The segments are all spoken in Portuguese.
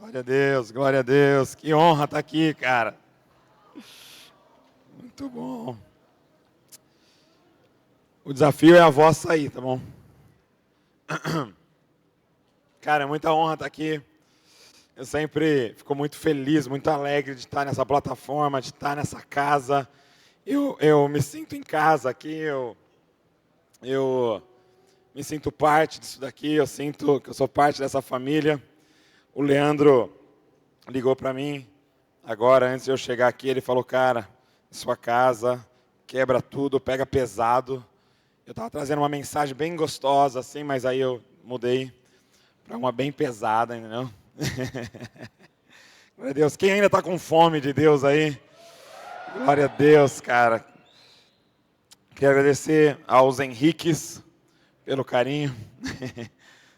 Glória a Deus, glória a Deus. Que honra estar aqui, cara. Muito bom. O desafio é a voz sair, tá bom? Cara, é muita honra estar aqui. Eu sempre fico muito feliz, muito alegre de estar nessa plataforma, de estar nessa casa. Eu me sinto em casa aqui, eu me sinto parte disso daqui, eu sinto que eu sou parte dessa família. O Leandro ligou para mim agora, antes de eu chegar aqui, ele falou, cara, sua casa quebra tudo, pega pesado. Eu estava trazendo uma mensagem bem gostosa, assim, mas aí eu mudei para uma bem pesada, entendeu? Glória a Deus. Quem ainda está com fome de Deus aí? Glória a Deus, cara. Quero agradecer aos Henriques pelo carinho.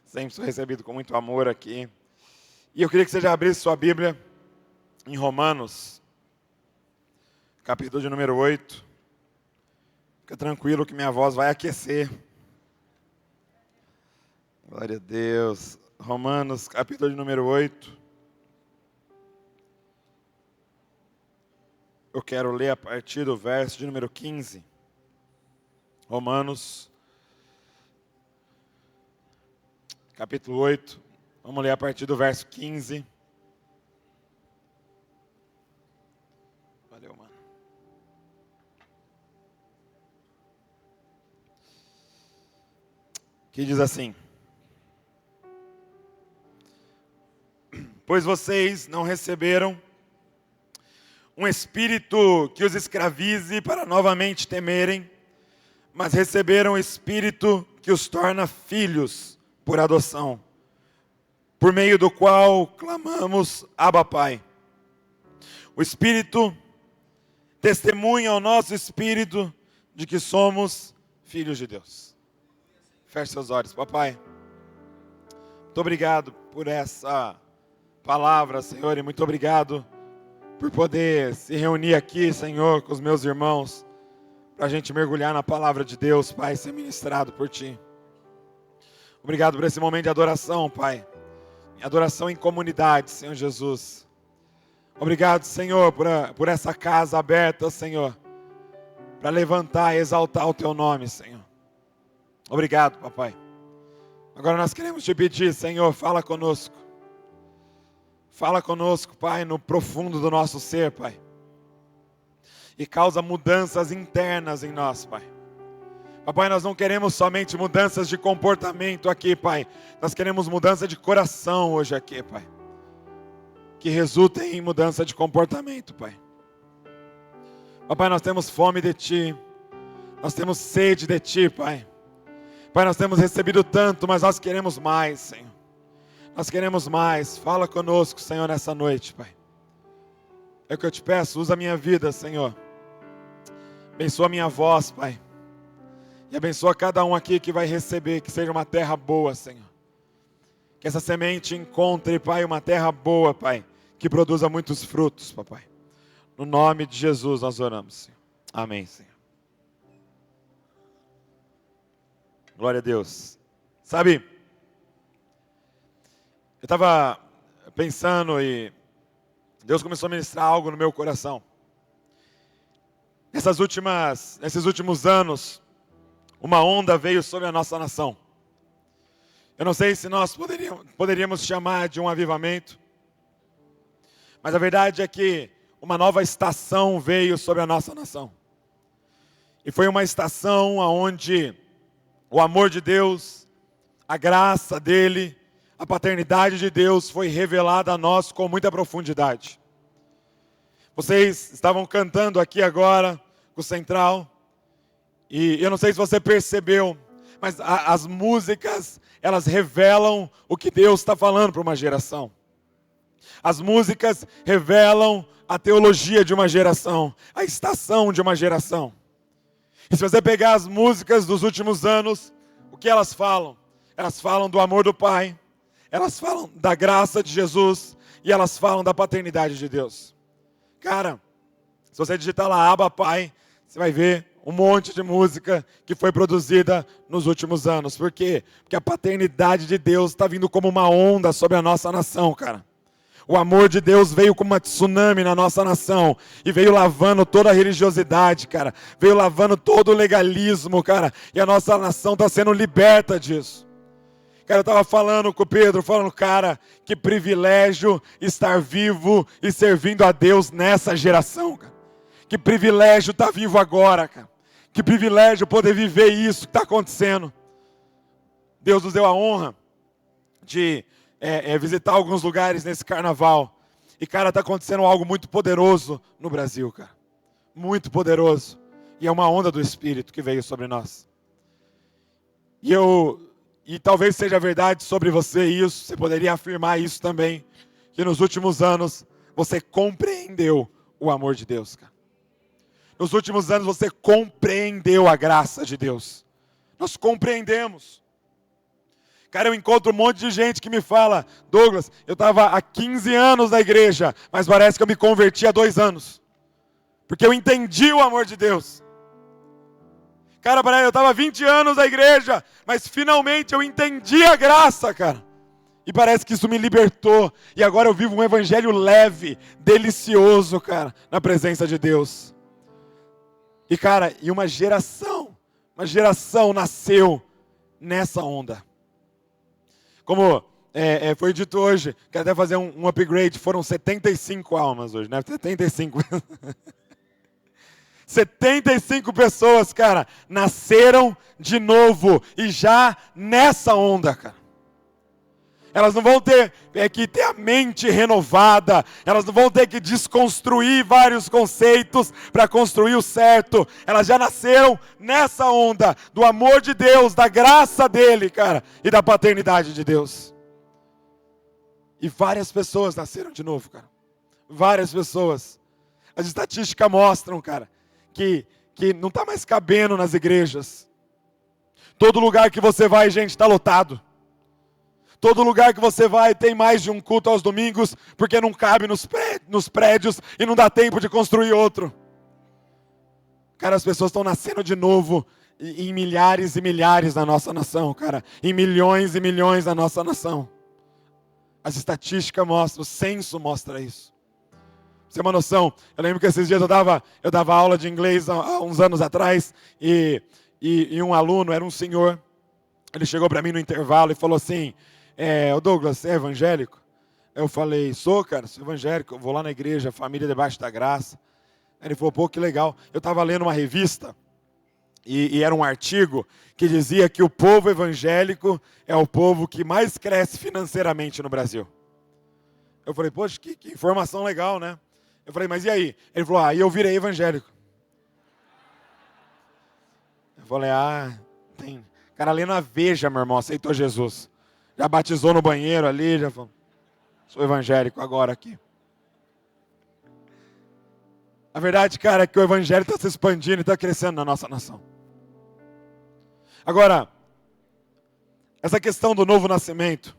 Sempre sou recebido com muito amor aqui. E eu queria que você já abrisse sua Bíblia em Romanos, capítulo de número 8. Fica tranquilo que minha voz vai aquecer. Glória a Deus. Romanos, capítulo de número 8. Eu quero ler a partir do verso de número 15. Romanos, capítulo 8. Vamos ler a partir do verso 15. Valeu, mano. Que diz assim: pois vocês não receberam um espírito que os escravize para novamente temerem, mas receberam o espírito que os torna filhos por adoção, por meio do qual clamamos, Abba, Pai. O Espírito testemunha ao nosso espírito de que somos filhos de Deus. Feche seus olhos, papai. Muito obrigado por essa palavra, Senhor, e muito obrigado por poder se reunir aqui, Senhor, com os meus irmãos, para a gente mergulhar na palavra de Deus, Pai, ser ministrado por Ti. Obrigado por esse momento de adoração, Pai. Adoração em comunidade, Senhor Jesus. Obrigado, Senhor, por essa casa aberta, Senhor, para levantar e exaltar o Teu nome, Senhor. Obrigado, papai. Agora nós queremos Te pedir, Senhor, fala conosco. Fala conosco, Pai, no profundo do nosso ser, Pai. E causa mudanças internas em nós, Pai. Papai, nós não queremos somente mudanças de comportamento aqui, Pai. Nós queremos mudança de coração hoje aqui, Pai. Que resultem em mudança de comportamento, Pai. Papai, nós temos fome de Ti. Nós temos sede de Ti, Pai. Pai, nós temos recebido tanto, mas nós queremos mais, Senhor. Nós queremos mais. Fala conosco, Senhor, nessa noite, Pai. É o que eu te peço, usa a minha vida, Senhor. Abençoa a minha voz, Pai. E abençoa cada um aqui que vai receber, que seja uma terra boa, Senhor. Que essa semente encontre, Pai, uma terra boa, Pai, que produza muitos frutos, Papai. No nome de Jesus nós oramos, Senhor. Amém, Senhor. Glória a Deus. Sabe, eu estava pensando e Deus começou a ministrar algo no meu coração. Nesses últimos anos, uma onda veio sobre a nossa nação. Eu não sei se nós poderíamos chamar de um avivamento, mas a verdade é que uma nova estação veio sobre a nossa nação. E foi uma estação onde o amor de Deus, a graça dele, a paternidade de Deus foi revelada a nós com muita profundidade. Vocês estavam cantando aqui agora com o Central. E eu não sei se você percebeu, mas as músicas, elas revelam o que Deus está falando para uma geração. As músicas revelam a teologia de uma geração, a estação de uma geração. E se você pegar as músicas dos últimos anos, o que elas falam? Elas falam do amor do Pai, elas falam da graça de Jesus e elas falam da paternidade de Deus. Cara, se você digitar lá Abba Pai, você vai ver um monte de música que foi produzida nos últimos anos. Por quê? Porque a paternidade de Deus está vindo como uma onda sobre a nossa nação, cara. O amor de Deus veio como uma tsunami na nossa nação e veio lavando toda a religiosidade, cara. Veio lavando todo o legalismo, cara. E a nossa nação está sendo liberta disso. Cara, eu estava falando com o Pedro, falando, cara, que privilégio estar vivo e servindo a Deus nessa geração, cara. Que privilégio estar vivo agora, cara. Que privilégio poder viver isso que está acontecendo. Deus nos deu a honra de visitar alguns lugares nesse carnaval. E, cara, está acontecendo algo muito poderoso no Brasil, cara. Muito poderoso. E é uma onda do Espírito que veio sobre nós. E talvez seja verdade sobre você isso, você poderia afirmar isso também, que nos últimos anos você compreendeu o amor de Deus, cara. Nos últimos anos você compreendeu a graça de Deus. Nós compreendemos. Cara, eu encontro um monte de gente que me fala, Douglas, eu estava há 15 anos na igreja, mas parece que eu me converti há 2 anos. Porque eu entendi o amor de Deus. Cara, eu estava 20 anos na igreja, mas finalmente eu entendi a graça, cara. E parece que isso me libertou. E agora eu vivo um evangelho leve, delicioso, cara, na presença de Deus. E, cara, uma geração nasceu nessa onda. Como foi dito hoje, quero até fazer um upgrade, foram 75 almas hoje, né? 75. 75 pessoas, cara, nasceram de novo e já nessa onda, cara. Elas não vão ter que ter a mente renovada, elas não vão ter que desconstruir vários conceitos para construir o certo. Elas já nasceram nessa onda do amor de Deus, da graça dele, cara, e da paternidade de Deus. E várias pessoas nasceram de novo, cara. Várias pessoas. As estatísticas mostram, cara, que não está mais cabendo nas igrejas. Todo lugar que você vai, gente, está lotado. Todo lugar que você vai tem mais de um culto aos domingos, porque não cabe nos prédios e não dá tempo de construir outro. Cara, as pessoas estão nascendo de novo em milhares e milhares na nossa nação, cara. Em milhões e milhões na nossa nação. As estatísticas mostram, o censo mostra isso. Pra você ter uma noção, eu lembro que esses dias eu dava aula de inglês há uns anos atrás, e um aluno, era um senhor, ele chegou para mim no intervalo e falou assim, ô Douglas, você é evangélico? Eu falei, sou, cara, sou evangélico, eu vou lá na igreja, família debaixo da graça. Aí ele falou, pô, que legal. Eu estava lendo uma revista, e era um artigo que dizia que o povo evangélico é o povo que mais cresce financeiramente no Brasil. Eu falei, poxa, que informação legal, né? Eu falei, mas e aí? Ele falou, aí eu virei evangélico. Eu falei, tem... Cara, lendo a Veja, meu irmão, aceitou Jesus. Já batizou no banheiro ali, já falou, sou evangélico agora aqui. A verdade, cara, é que o evangelho está se expandindo e está crescendo na nossa nação. Agora, essa questão do novo nascimento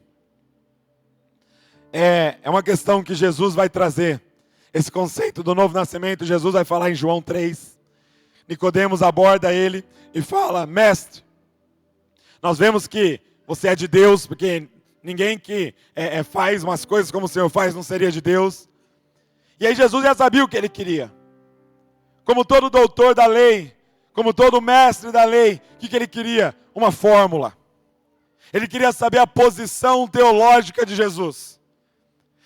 é uma questão que Jesus vai trazer. Esse conceito do novo nascimento, Jesus vai falar em João 3. Nicodemos aborda ele e fala, mestre, nós vemos que você é de Deus, porque ninguém que faz umas coisas como o Senhor faz não seria de Deus. E aí Jesus já sabia o que ele queria. Como todo doutor da lei, como todo mestre da lei, o que ele queria? Uma fórmula. Ele queria saber a posição teológica de Jesus.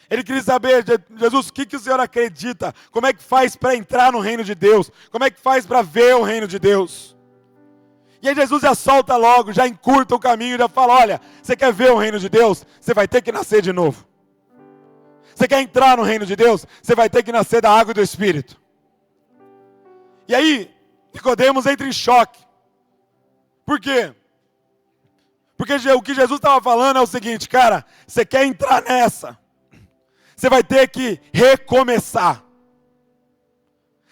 Ele queria saber, Jesus, o que o Senhor acredita? Como é que faz para entrar no reino de Deus? Como é que faz para ver o reino de Deus? E aí Jesus já solta logo, já encurta o caminho, já fala, olha, você quer ver o reino de Deus? Você vai ter que nascer de novo. Você quer entrar no reino de Deus? Você vai ter que nascer da água e do Espírito. E aí, Nicodemos entra em choque. Por quê? Porque o que Jesus estava falando é o seguinte, cara, você quer entrar nessa, você vai ter que recomeçar.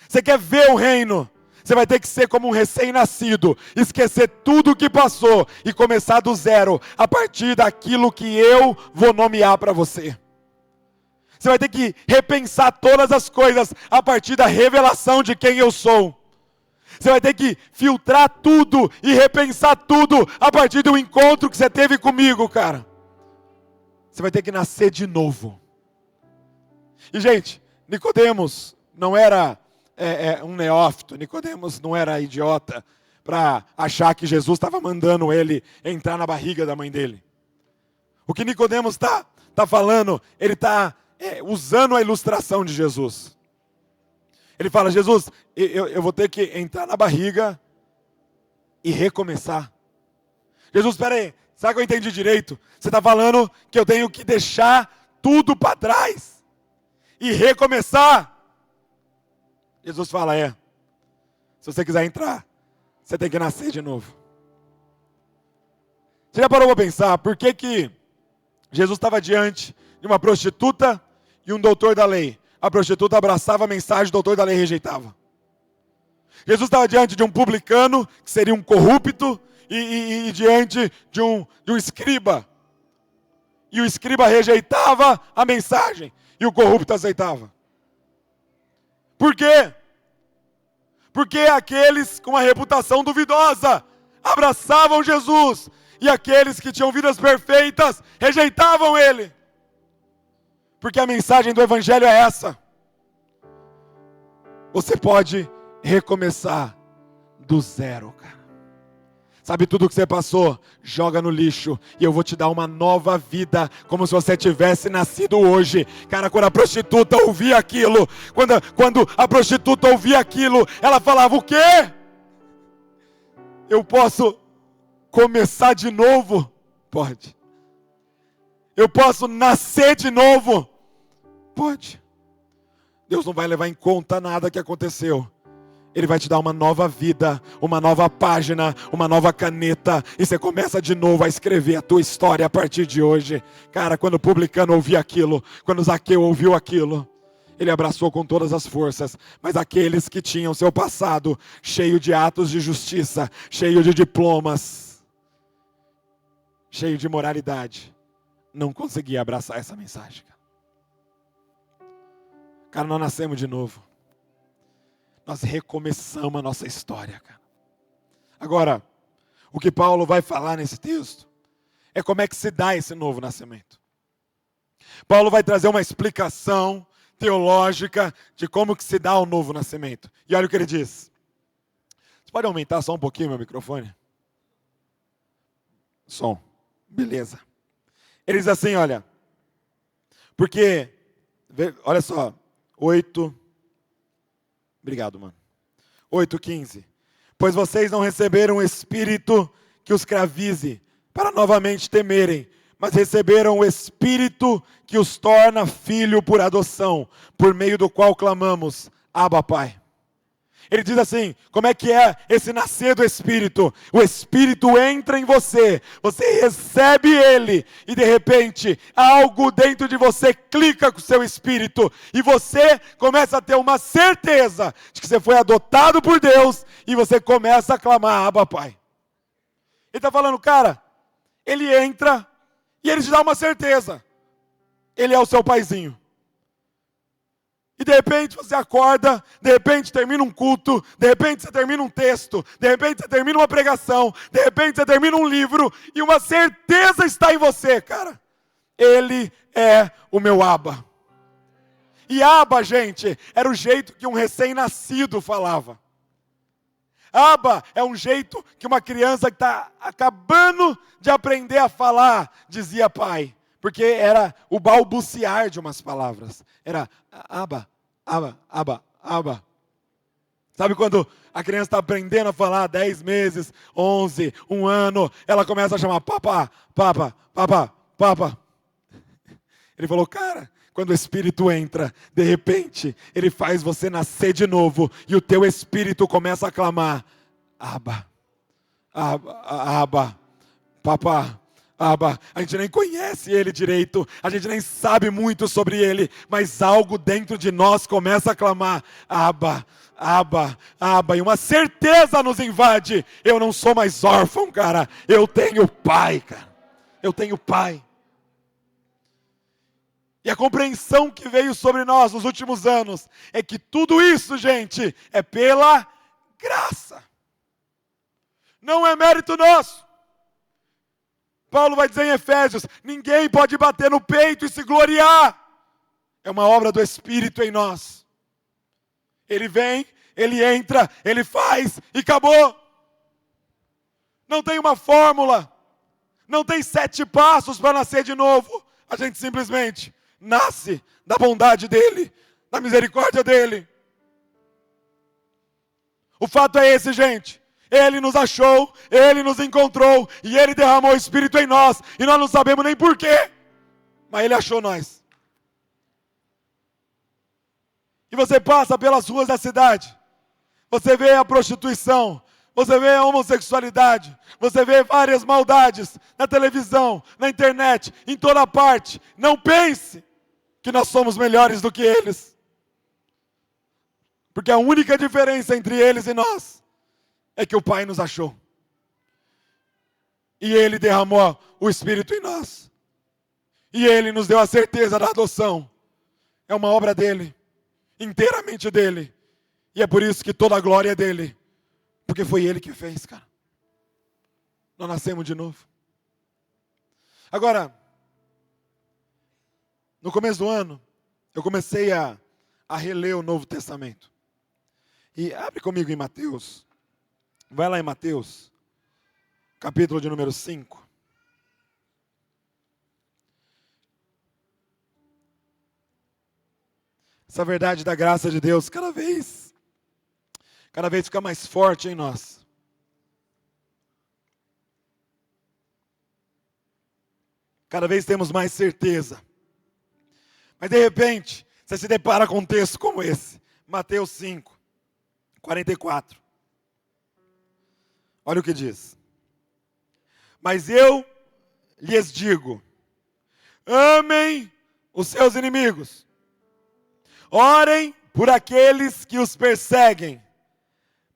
Você quer ver o reino, você vai ter que ser como um recém-nascido, esquecer tudo o que passou e começar do zero, a partir daquilo que eu vou nomear para você. Você vai ter que repensar todas as coisas a partir da revelação de quem eu sou. Você vai ter que filtrar tudo e repensar tudo a partir do encontro que você teve comigo, cara. Você vai ter que nascer de novo. E, gente, Nicodemos não era um neófito, Nicodemos não era idiota para achar que Jesus estava mandando ele entrar na barriga da mãe dele. O que Nicodemos está falando, ele está usando a ilustração de Jesus. Ele fala, Jesus, eu vou ter que entrar na barriga e recomeçar. Jesus, espera aí, sabe que eu entendi direito? Você está falando que eu tenho que deixar tudo para trás e recomeçar? Jesus fala, se você quiser entrar, você tem que nascer de novo. Você já parou para pensar por que Jesus estava diante de uma prostituta e um doutor da lei? A prostituta abraçava a mensagem, o doutor da lei rejeitava. Jesus estava diante de um publicano, que seria um corrupto, e diante de um escriba. E o escriba rejeitava a mensagem, e o corrupto aceitava. Por quê? Porque aqueles com uma reputação duvidosa abraçavam Jesus, e aqueles que tinham vidas perfeitas rejeitavam ele. Porque a mensagem do evangelho é essa: você pode recomeçar do zero, cara. Sabe, tudo que você passou, joga no lixo, e eu vou te dar uma nova vida, como se você tivesse nascido hoje. Cara, quando a prostituta ouvia aquilo, quando a prostituta ouvia aquilo, ela falava, o quê? Eu posso começar de novo? Pode. Eu posso nascer de novo? Pode. Deus não vai levar em conta nada que aconteceu. Ele vai te dar uma nova vida, uma nova página, uma nova caneta, e você começa de novo a escrever a tua história a partir de hoje. Cara, quando o publicano ouvia aquilo, quando Zaqueu ouviu aquilo, ele abraçou com todas as forças. Mas aqueles que tinham seu passado cheio de atos de justiça, cheio de diplomas, cheio de moralidade, não conseguia abraçar essa mensagem. Cara, nós nascemos de novo. Nós recomeçamos a nossa história, cara. Agora, o que Paulo vai falar nesse texto é como é que se dá esse novo nascimento. Paulo vai trazer uma explicação teológica de como que se dá o novo nascimento. E olha o que ele diz. Você pode aumentar só um pouquinho meu microfone? Som. Beleza. Ele diz assim, olha. Porque, olha só, 8... Obrigado, mano. 8:15. Pois vocês não receberam o Espírito que os escravize, para novamente temerem, mas receberam o Espírito que os torna filho por adoção, por meio do qual clamamos, Abba, Pai. Ele diz assim, como é que é esse nascer do Espírito? O Espírito entra em você, você recebe ele, e de repente, algo dentro de você clica com o seu Espírito, e você começa a ter uma certeza de que você foi adotado por Deus, e você começa a clamar, Abba, Pai. Ele está falando, cara, ele entra, e ele te dá uma certeza, ele é o seu paizinho. E de repente você acorda, de repente termina um culto, de repente você termina um texto, de repente você termina uma pregação, de repente você termina um livro, e uma certeza está em você, cara. Ele é o meu Abba. E Abba, gente, era o jeito que um recém-nascido falava. Abba é um jeito que uma criança que está acabando de aprender a falar, dizia pai. Porque era o balbuciar de umas palavras. Era Abba, Abba, Abba, Abba. Sabe quando a criança está aprendendo a falar 10 meses, 11, 1 ano, ela começa a chamar papá, papá, papá, papá. Ele falou, cara, quando o Espírito entra, de repente, ele faz você nascer de novo, e o teu Espírito começa a clamar, Abba, Abba, Abba, papá. Abba, a gente nem conhece ele direito, a gente nem sabe muito sobre ele, mas algo dentro de nós começa a clamar, Abba, Abba, Abba, e uma certeza nos invade, eu não sou mais órfão, cara, eu tenho pai, cara, eu tenho pai. E a compreensão que veio sobre nós nos últimos anos, é que tudo isso, gente, é pela graça, não é mérito nosso. Paulo vai dizer em Efésios, ninguém pode bater no peito e se gloriar. É uma obra do Espírito em nós. Ele vem, ele entra, ele faz e acabou. Não tem uma fórmula. Não tem 7 passos para nascer de novo. A gente simplesmente nasce da bondade dele, da misericórdia dele. O fato é esse, gente. Ele nos achou, ele nos encontrou e ele derramou o Espírito em nós. E nós não sabemos nem porquê, mas ele achou nós. E você passa pelas ruas da cidade, você vê a prostituição, você vê a homossexualidade, você vê várias maldades na televisão, na internet, em toda parte. Não pense que nós somos melhores do que eles. Porque a única diferença entre eles e nós é que o Pai nos achou. E Ele derramou o Espírito em nós. E Ele nos deu a certeza da adoção. É uma obra dEle, inteiramente dEle. E é por isso que toda a glória é dEle. Porque foi Ele que fez, cara. Nós nascemos de novo. Agora, no começo do ano, eu comecei a reler o Novo Testamento. E abre comigo em Mateus. Vai lá em Mateus, capítulo de número 5. Essa verdade da graça de Deus cada vez fica mais forte em nós. Cada vez temos mais certeza. Mas de repente, você se depara com um texto como esse. Mateus 5, 44. Olha o que diz. Mas eu lhes digo, amem os seus inimigos. Orem por aqueles que os perseguem,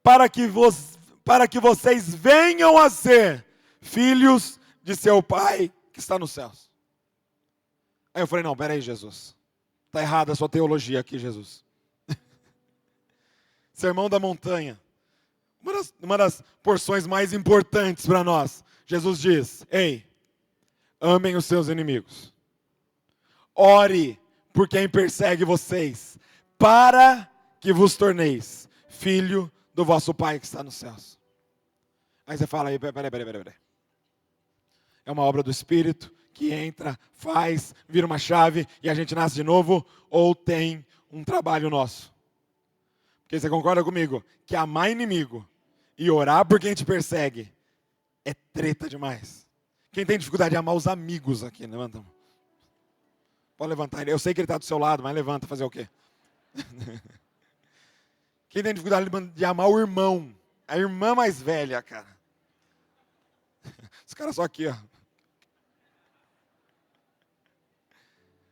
para que vocês venham a ser filhos de seu Pai que está nos céus. Aí eu falei, não, peraí, Jesus. Está errada a sua teologia aqui, Jesus. Sermão da montanha. Uma das porções mais importantes para nós. Jesus diz, ei, amem os seus inimigos. Ore por quem persegue vocês, para que vos torneis filho do vosso Pai que está nos céus. Aí você fala, aí, peraí. É uma obra do Espírito que entra, faz, vira uma chave e a gente nasce de novo, ou tem um trabalho nosso? Porque você concorda comigo que amar inimigo e orar por quem te persegue é treta demais. Quem tem dificuldade de amar os amigos aqui, levanta. Pode levantar. Eu sei que ele está do seu lado, mas levanta, fazer o quê? Quem tem dificuldade de amar o irmão, a irmã mais velha, cara. Os caras só aqui, ó.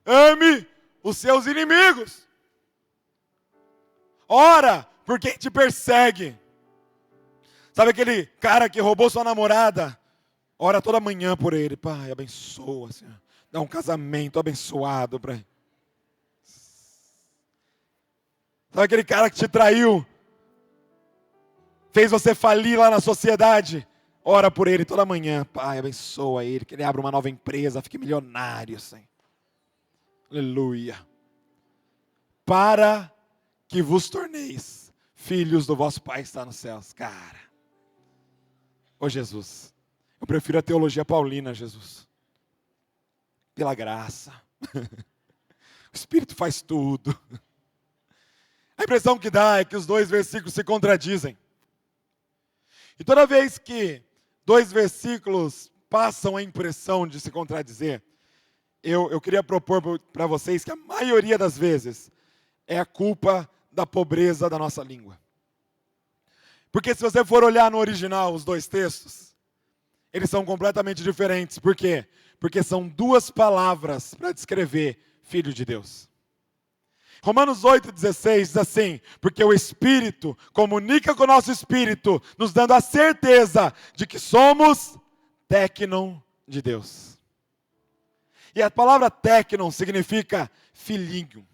Ame os seus inimigos. Ora por quem te persegue. Sabe aquele cara que roubou sua namorada? Ora toda manhã por ele. Pai, abençoa, Senhor. Dá um casamento abençoado para ele. Sabe aquele cara que te traiu? Fez você falir lá na sociedade? Ora por ele toda manhã. Pai, abençoa ele. Que ele abra uma nova empresa. Fique milionário, Senhor. Aleluia. Para que vos torneis filhos do vosso Pai que está nos céus. Cara. Ô Jesus. Eu prefiro a teologia paulina, Jesus. Pela graça. O Espírito faz tudo. A impressão que dá é que os dois versículos se contradizem. E toda vez que dois versículos passam a impressão de se contradizer, eu queria propor para vocês que a maioria das vezes é a culpa da pobreza da nossa língua. Porque se você for olhar no original os dois textos, eles são completamente diferentes. Por quê? Porque são duas palavras para descrever Filho de Deus. Romanos 8,16 diz assim, porque o Espírito comunica com o nosso Espírito, nos dando a certeza de que somos tecnon de Deus. E a palavra tecnon significa filhinho,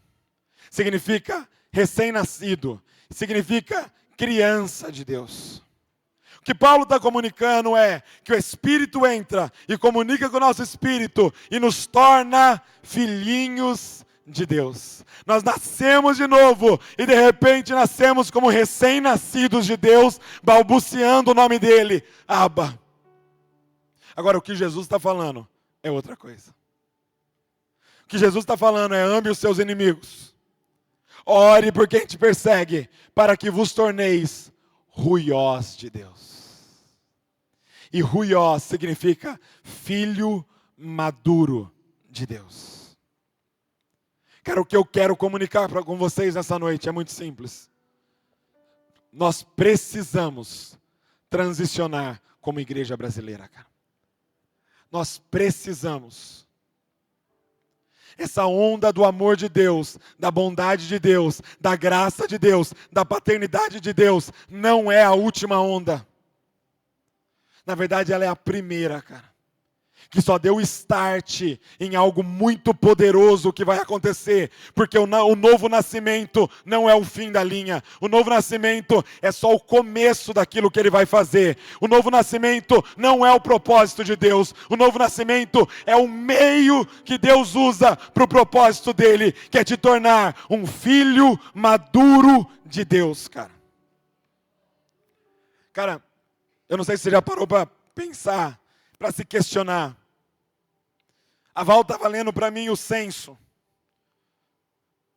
significa recém-nascido, significa criança de Deus. O que Paulo está comunicando é que o Espírito entra e comunica com o nosso Espírito e nos torna filhinhos de Deus. Nós nascemos de novo e de repente nascemos como recém-nascidos de Deus, balbuciando o nome dele, Abba. Agora o que Jesus está falando é outra coisa. O que Jesus está falando é: ame os seus inimigos, ore por quem te persegue, para que vos torneis ruiós de Deus. E ruiós significa filho maduro de Deus. Cara, o que eu quero comunicar com vocês nessa noite é muito simples. Nós precisamos transicionar como igreja brasileira, cara. Nós precisamos. Essa onda do amor de Deus, da bondade de Deus, da graça de Deus, da paternidade de Deus, não é a última onda. Na verdade, ela é a primeira, cara. Que só deu start em algo muito poderoso que vai acontecer. Porque o novo nascimento não é o fim da linha. O novo nascimento é só o começo daquilo que ele vai fazer. O novo nascimento não é o propósito de Deus. O novo nascimento é o meio que Deus usa para o propósito dele, que é te tornar um filho maduro de Deus, cara. Cara, eu não sei se você já parou para pensar, para se questionar. A Val estava lendo para mim o censo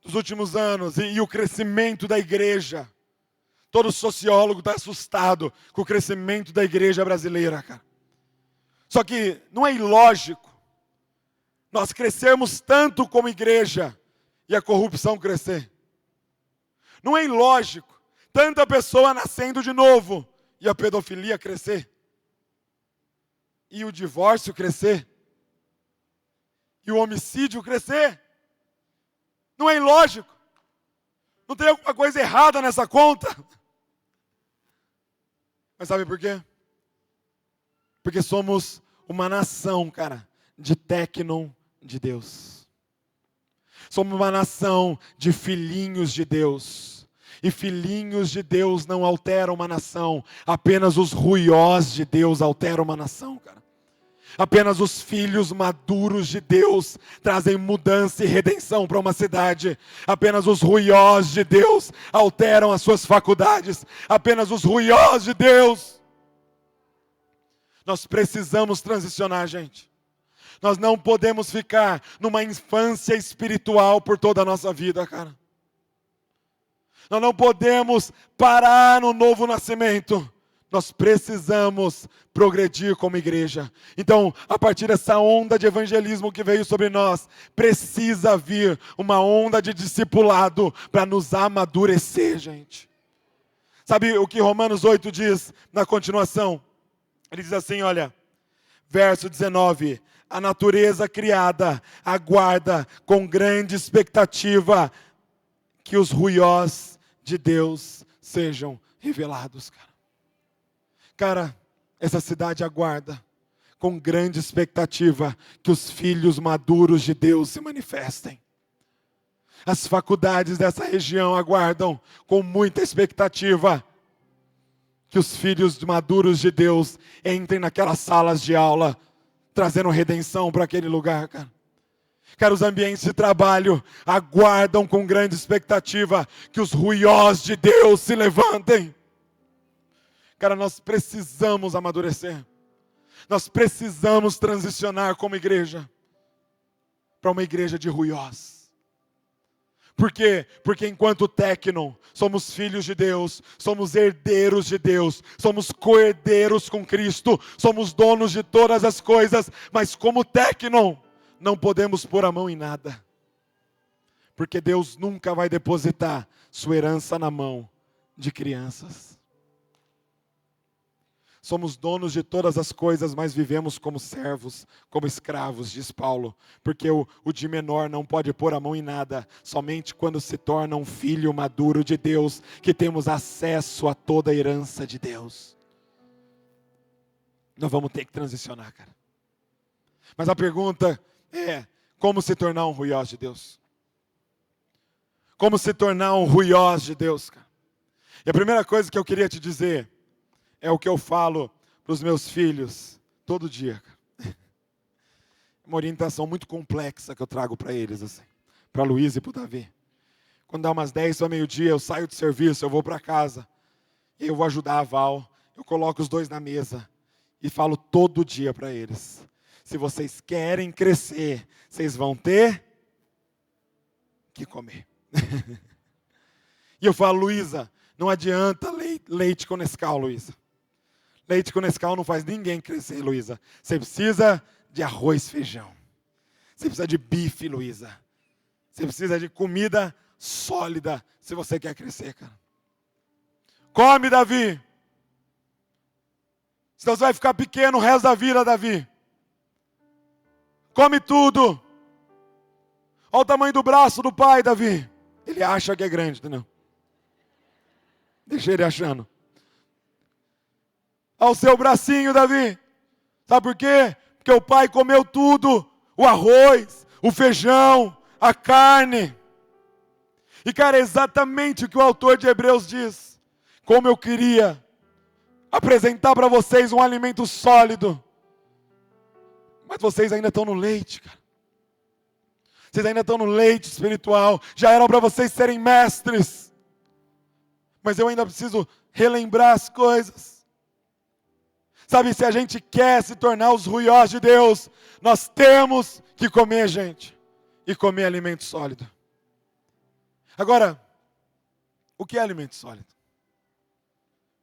dos últimos anos e o crescimento da igreja. Todo sociólogo está assustado com o crescimento da igreja brasileira, cara. Só que não é ilógico nós crescermos tanto como igreja e a corrupção crescer. Não é ilógico tanta pessoa nascendo de novo e a pedofilia crescer. E o divórcio crescer. E o homicídio crescer. Não é ilógico. Não tem alguma coisa errada nessa conta. Mas sabe por quê? Porque somos uma nação, cara, de tecnon de Deus. Somos uma nação de filhinhos de Deus. E filhinhos de Deus não alteram uma nação. Apenas os ruiós de Deus alteram uma nação, cara. Apenas os filhos maduros de Deus trazem mudança e redenção para uma cidade. Apenas os ruiós de Deus alteram as suas faculdades. Apenas os ruiós de Deus. Nós precisamos transicionar, gente. Nós não podemos ficar numa infância espiritual por toda a nossa vida, cara. Nós não podemos parar no novo nascimento. Nós precisamos progredir como igreja. Então, a partir dessa onda de evangelismo que veio sobre nós, precisa vir uma onda de discipulado para nos amadurecer, gente. Sabe o que Romanos 8 diz na continuação? Ele diz assim, olha, verso 19: a natureza criada aguarda com grande expectativa que os ruiós de Deus sejam revelados, cara. Cara, essa cidade aguarda com grande expectativa que os filhos maduros de Deus se manifestem. As faculdades dessa região aguardam com muita expectativa que os filhos maduros de Deus entrem naquelas salas de aula, trazendo redenção para aquele lugar, cara. Cara, os ambientes de trabalho aguardam com grande expectativa que os ruiós de Deus se levantem. Cara, nós precisamos amadurecer. Nós precisamos transicionar como igreja para uma igreja de ruiós. Por quê? Porque enquanto tecnon, somos filhos de Deus, somos herdeiros de Deus, somos co-herdeiros com Cristo, somos donos de todas as coisas, mas como tecnon, não podemos pôr a mão em nada. Porque Deus nunca vai depositar sua herança na mão de crianças. Somos donos de todas as coisas, mas vivemos como servos, como escravos, diz Paulo. Porque o de menor não pode pôr a mão em nada, somente quando se torna um filho maduro de Deus, que temos acesso a toda a herança de Deus. Nós vamos ter que transicionar, cara. Mas a pergunta é, como se tornar um ruiós de Deus? Como se tornar um ruiós de Deus, cara? E a primeira coisa que eu queria te dizer é o que eu falo para os meus filhos todo dia. Uma orientação muito complexa que eu trago para eles, assim, para a Luísa e para o Davi. Quando dá umas 10 para meio-dia, eu saio do serviço, eu vou para casa. E eu vou ajudar a Val. Eu coloco os dois na mesa. E falo todo dia para eles. Se vocês querem crescer, vocês vão ter que comer. E eu falo, Luísa, não adianta leite com Nescau, Luísa. Leite com Nescau não faz ninguém crescer, Luísa. Você precisa de arroz e feijão. Você precisa de bife, Luísa. Você precisa de comida sólida se você quer crescer, cara. Come, Davi. Senão você vai ficar pequeno o resto da vida, Davi. Come tudo. Olha o tamanho do braço do pai, Davi. Ele acha que é grande, entendeu? Deixa ele achando. Olha o seu bracinho, Davi. Sabe por quê? Porque o pai comeu tudo. O arroz, o feijão, a carne. E, cara, é exatamente o que o autor de Hebreus diz. Como eu queria apresentar para vocês um alimento sólido. Mas vocês ainda estão no leite, cara. Vocês ainda estão no leite espiritual. Já era para vocês serem mestres. Mas eu ainda preciso relembrar as coisas. Sabe, se a gente quer se tornar os ruiós de Deus, nós temos que comer, gente. E comer alimento sólido. Agora, o que é alimento sólido?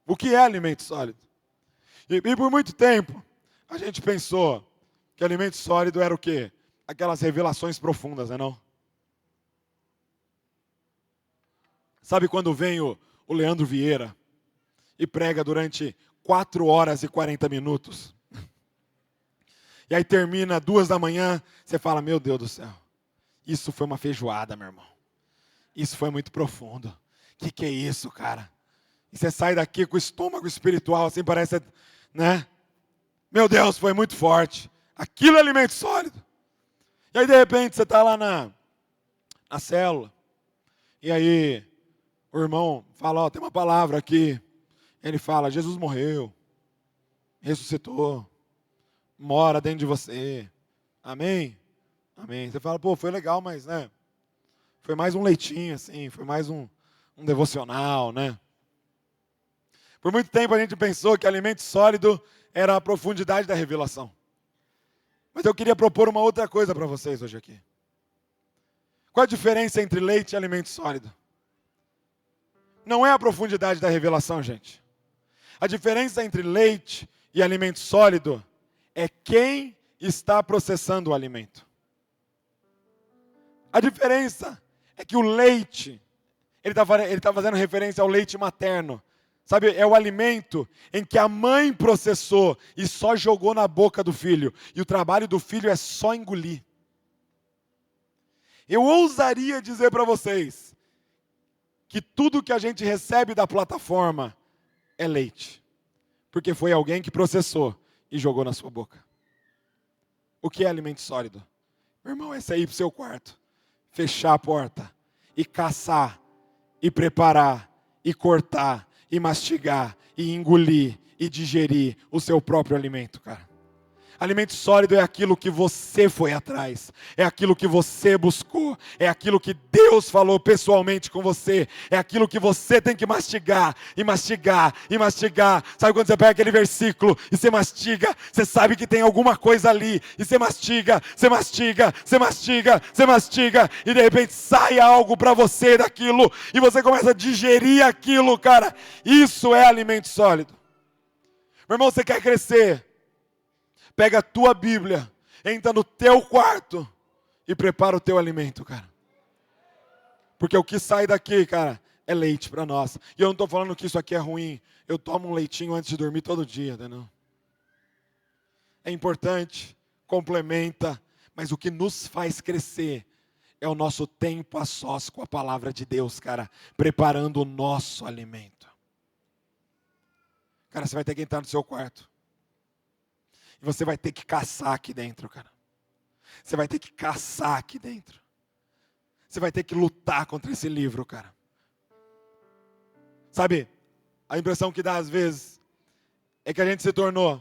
O que é alimento sólido? E por muito tempo, a gente pensou que alimento sólido era o quê? Aquelas revelações profundas, não? Sabe quando vem o Leandro Vieira e prega durante 4 horas e 40 minutos? E aí termina 2 da manhã, você fala, meu Deus do céu, isso foi uma feijoada, meu irmão. Isso foi muito profundo. Que é isso, cara? E você sai daqui com o estômago espiritual, assim parece, né? Meu Deus, foi muito forte. Aquilo é alimento sólido. E aí, de repente, você está lá na célula. E aí, o irmão fala, ó, tem uma palavra aqui. Ele fala, Jesus morreu. Ressuscitou. Mora dentro de você. Amém? Amém. Você fala, pô, foi legal, mas, né? Foi mais um leitinho, assim. Foi mais um devocional, né? Por muito tempo a gente pensou que alimento sólido era a profundidade da revelação. Mas eu queria propor uma outra coisa para vocês hoje aqui. Qual a diferença entre leite e alimento sólido? Não é a profundidade da revelação, gente. A diferença entre leite e alimento sólido é quem está processando o alimento. A diferença é que o leite, ele está fazendo referência ao leite materno. Sabe, é o alimento em que a mãe processou e só jogou na boca do filho. E o trabalho do filho é só engolir. Eu ousaria dizer para vocês que tudo que a gente recebe da plataforma é leite. Porque foi alguém que processou e jogou na sua boca. O que é alimento sólido? Meu irmão, é sair para o seu quarto, fechar a porta e caçar, e preparar, e cortar, e mastigar, e engolir, e digerir o seu próprio alimento, cara. Alimento sólido é aquilo que você foi atrás, é aquilo que você buscou, é aquilo que Deus falou pessoalmente com você, é aquilo que você tem que mastigar, e mastigar, e mastigar. Sabe quando você pega aquele versículo e você mastiga, você sabe que tem alguma coisa ali, e você mastiga, você mastiga, você mastiga, você mastiga, e de repente sai algo para você daquilo, e você começa a digerir aquilo, cara. Isso é alimento sólido. Meu irmão, você quer crescer? Pega a tua Bíblia, entra no teu quarto e prepara o teu alimento, cara. Porque o que sai daqui, cara, é leite para nós. E eu não estou falando que isso aqui é ruim. Eu tomo um leitinho antes de dormir todo dia, entendeu? É importante, complementa, mas o que nos faz crescer é o nosso tempo a sós com a palavra de Deus, cara, preparando o nosso alimento. Cara, você vai ter que entrar no seu quarto. E você vai ter que caçar aqui dentro, cara. Você vai ter que caçar aqui dentro. Você vai ter que lutar contra esse livro, cara. Sabe, a impressão que dá às vezes é que a gente se tornou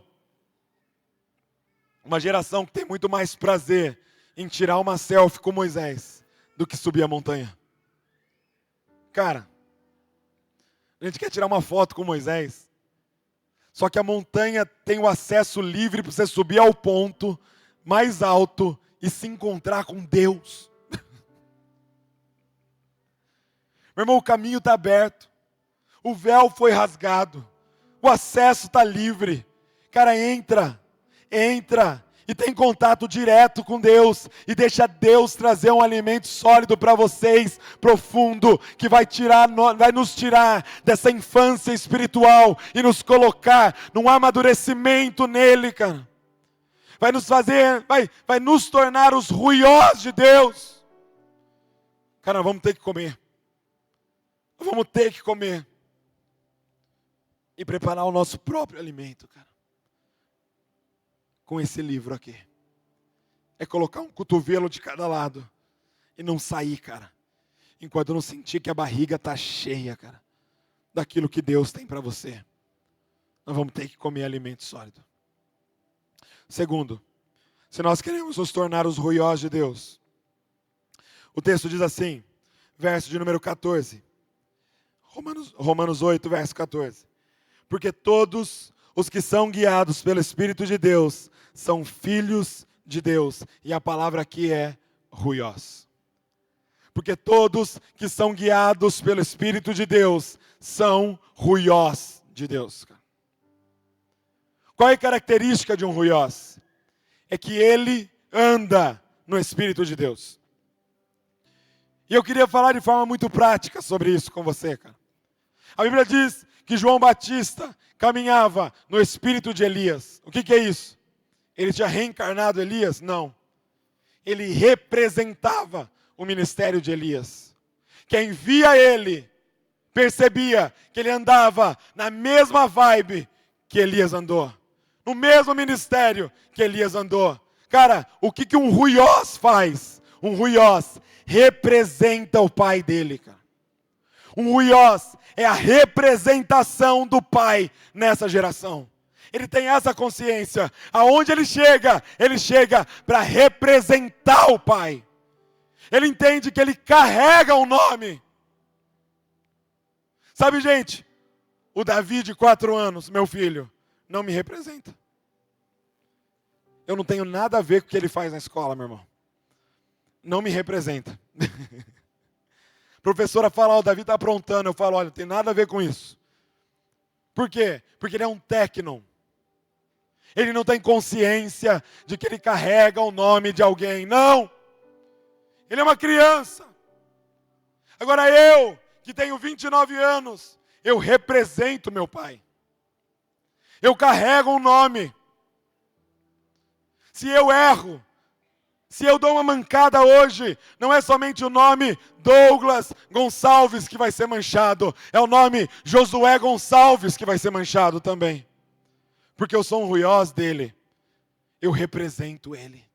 uma geração que tem muito mais prazer em tirar uma selfie com Moisés do que subir a montanha. Cara, a gente quer tirar uma foto com Moisés. Só que a montanha tem o acesso livre para você subir ao ponto mais alto e se encontrar com Deus. Meu irmão, o caminho está aberto. O véu foi rasgado. O acesso está livre. Cara, entra e tem contato direto com Deus e deixa Deus trazer um alimento sólido para vocês, profundo, que vai nos tirar dessa infância espiritual e nos colocar num amadurecimento nele, cara. Vai nos fazer, vai nos tornar os ruiós de Deus. Cara, nós vamos ter que comer. Nós vamos ter que comer e preparar o nosso próprio alimento, cara. Com esse livro aqui. É colocar um cotovelo de cada lado e não sair, cara. Enquanto não sentir que a barriga está cheia, cara, daquilo que Deus tem para você. Nós vamos ter que comer alimento sólido. Segundo, se nós queremos nos tornar os ruiós de Deus, o texto diz assim, verso de número 14. Romanos 8, verso 14. Porque todos os que são guiados pelo Espírito de Deus são filhos de Deus. E a palavra aqui é ruiós. Porque todos que são guiados pelo Espírito de Deus são ruiós de Deus. Qual é a característica de um ruiós? É que ele anda no Espírito de Deus. E eu queria falar de forma muito prática sobre isso com você, cara. A Bíblia diz que João Batista caminhava no espírito de Elias. O que é isso? Ele tinha reencarnado Elias? Não. Ele representava o ministério de Elias. Quem via ele, percebia que ele andava na mesma vibe que Elias andou. No mesmo ministério que Elias andou. Cara, o que um ruiós faz? Um ruiós representa o pai dele, cara. Um ruiós é a representação do pai nessa geração. Ele tem essa consciência. Aonde ele chega para representar o pai. Ele entende que ele carrega um nome. Sabe, gente, o Davi de 4 anos, meu filho, não me representa. Eu não tenho nada a ver com o que ele faz na escola, meu irmão. Não me representa. A professora fala, o Davi está aprontando. Eu falo, olha, não tem nada a ver com isso. Por quê? Porque ele é um técnon. Ele não tem consciência de que ele carrega o nome de alguém. Não! Ele é uma criança. Agora eu, que tenho 29 anos, eu represento meu pai. Eu carrego um nome. Se eu erro, se eu dou uma mancada hoje, não é somente o nome Douglas Gonçalves que vai ser manchado, é o nome Josué Gonçalves que vai ser manchado também. Porque eu sou um ruiós dele, eu represento ele.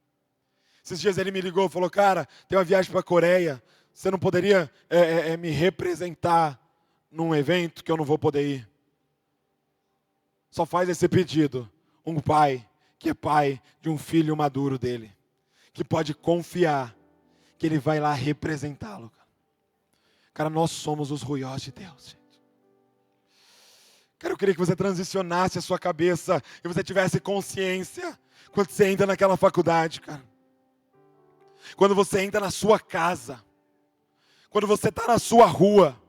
Esses dias ele me ligou e falou, cara, tem uma viagem para a Coreia, você não poderia me representar num evento que eu não vou poder ir? Só faz esse pedido, um pai que é pai de um filho maduro dele, que pode confiar que ele vai lá representá-lo. Cara, nós somos os ruiós de Deus, gente. Cara, eu queria que você transicionasse a sua cabeça e você tivesse consciência quando você entra naquela faculdade, cara. Quando você entra na sua casa. Quando você está na sua rua.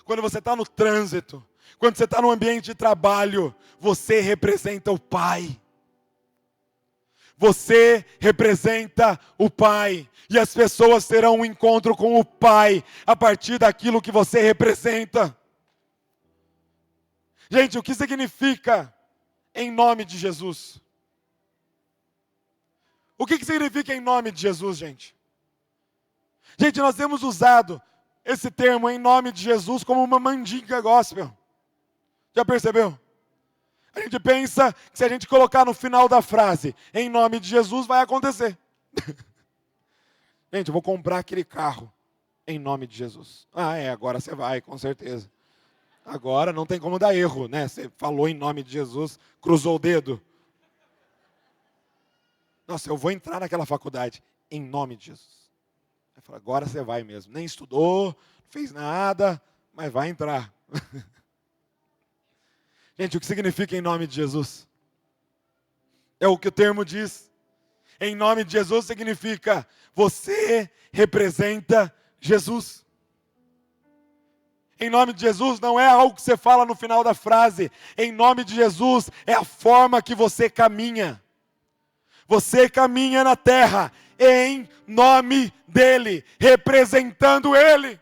Quando você está no trânsito. Quando você está no ambiente de trabalho. Você representa o Pai. Você representa o Pai. E as pessoas terão um encontro com o Pai a partir daquilo que você representa. Gente, o que significa em nome de Jesus? O que significa em nome de Jesus, gente? Gente, nós temos usado esse termo em nome de Jesus como uma mandinga gospel. Já percebeu? A gente pensa que se a gente colocar no final da frase, em nome de Jesus, vai acontecer. Gente, eu vou comprar aquele carro em nome de Jesus. Ah, agora você vai, com certeza. Agora não tem como dar erro, né? Você falou em nome de Jesus, cruzou o dedo. Nossa, eu vou entrar naquela faculdade em nome de Jesus. Aí fala, agora você vai mesmo. Nem estudou, não fez nada, mas vai entrar. Gente, o que significa em nome de Jesus? É o que o termo diz. Em nome de Jesus significa, você representa Jesus. Em nome de Jesus não é algo que você fala no final da frase. Em nome de Jesus é a forma que você caminha. Você caminha na terra em nome dEle, representando Ele.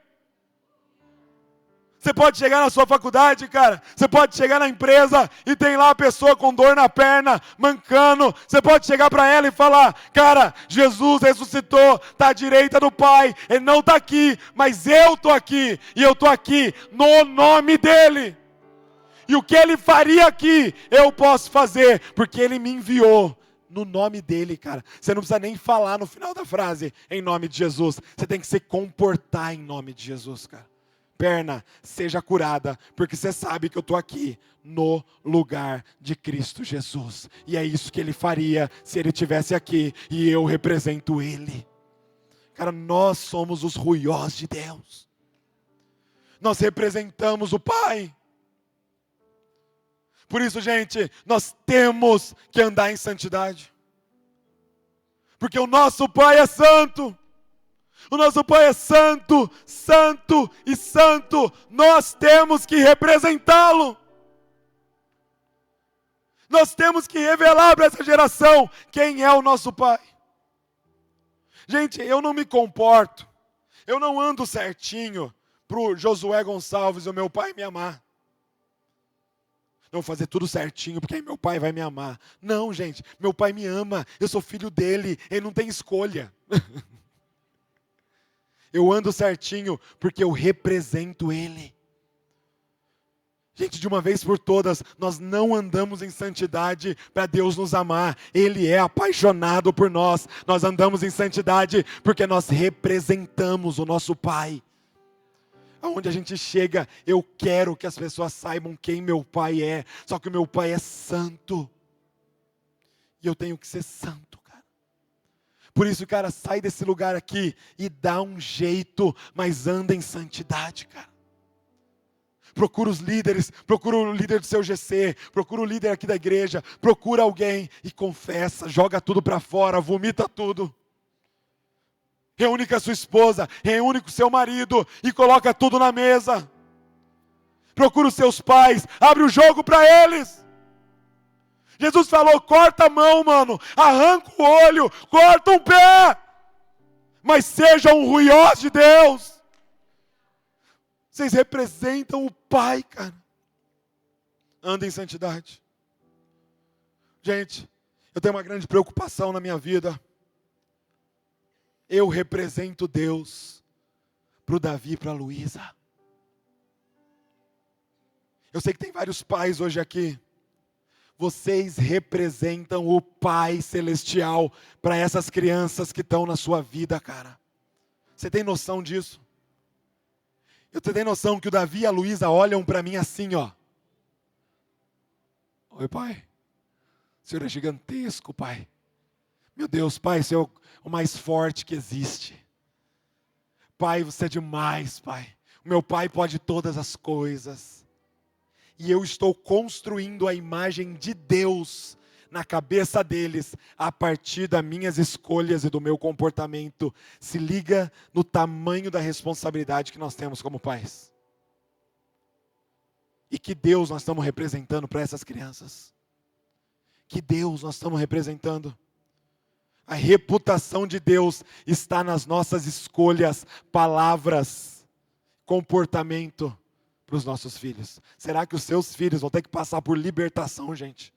Você pode chegar na sua faculdade, cara. Você pode chegar na empresa e tem lá a pessoa com dor na perna, mancando. Você pode chegar para ela e falar, cara, Jesus ressuscitou, está à direita do Pai. Ele não está aqui, mas eu estou aqui. E eu estou aqui no nome dEle. E o que Ele faria aqui, eu posso fazer, porque Ele me enviou. No nome dEle, cara. Você não precisa nem falar no final da frase, em nome de Jesus. Você tem que se comportar em nome de Jesus, cara. Perna, seja curada, porque você sabe que eu estou aqui no lugar de Cristo Jesus. E é isso que Ele faria se Ele estivesse aqui e eu represento Ele. Cara, nós somos os ruiós de Deus. Nós representamos o Pai. Por isso, gente, nós temos que andar em santidade. Porque o nosso Pai é santo. O nosso Pai é santo, santo e santo. Nós temos que representá-lo. Nós temos que revelar para essa geração quem é o nosso Pai. Gente, eu não me comporto, eu não ando certinho para o Josué Gonçalves, o meu pai, me amar. Eu vou fazer tudo certinho, porque aí meu pai vai me amar. Não, gente, meu pai me ama, eu sou filho dele, ele não tem escolha. Eu ando certinho, porque eu represento ele. Gente, de uma vez por todas, nós não andamos em santidade para Deus nos amar. Ele é apaixonado por nós. Nós andamos em santidade porque nós representamos o nosso Pai. Aonde a gente chega, eu quero que as pessoas saibam quem meu Pai é. Só que o meu Pai é santo. E eu tenho que ser santo, cara. Por isso, cara, sai desse lugar aqui e dá um jeito, mas anda em santidade, cara. Procura os líderes, procura o líder do seu GC, procura o líder aqui da igreja, procura alguém e confessa, joga tudo para fora, vomita tudo. Reúne com a sua esposa, reúne com o seu marido e coloca tudo na mesa. Procura os seus pais, abre o jogo para eles. Jesus falou, corta a mão, mano, arranca o olho, corta um pé, mas sejam ruiós de Deus. Vocês representam o Pai, cara. Anda em santidade. Gente, eu tenho uma grande preocupação na minha vida. Eu represento Deus para o Davi e para a Luísa. Eu sei que tem vários pais hoje aqui. Vocês representam o Pai Celestial para essas crianças que estão na sua vida, cara. Você tem noção disso? Eu tenho noção que o Davi e a Luísa olham para mim assim, ó. Oi, pai. O Senhor é gigantesco, pai. Meu Deus, pai, o Senhor é o mais forte que existe. Pai, você é demais, pai. O meu pai pode todas as coisas. E eu estou construindo a imagem de Deus na cabeça deles, a partir das minhas escolhas e do meu comportamento. Se liga no tamanho da responsabilidade que nós temos como pais. E que Deus nós estamos representando para essas crianças. Que Deus nós estamos representando. A reputação de Deus está nas nossas escolhas, palavras, comportamento para os nossos filhos. Será que os seus filhos vão ter que passar por libertação, gente?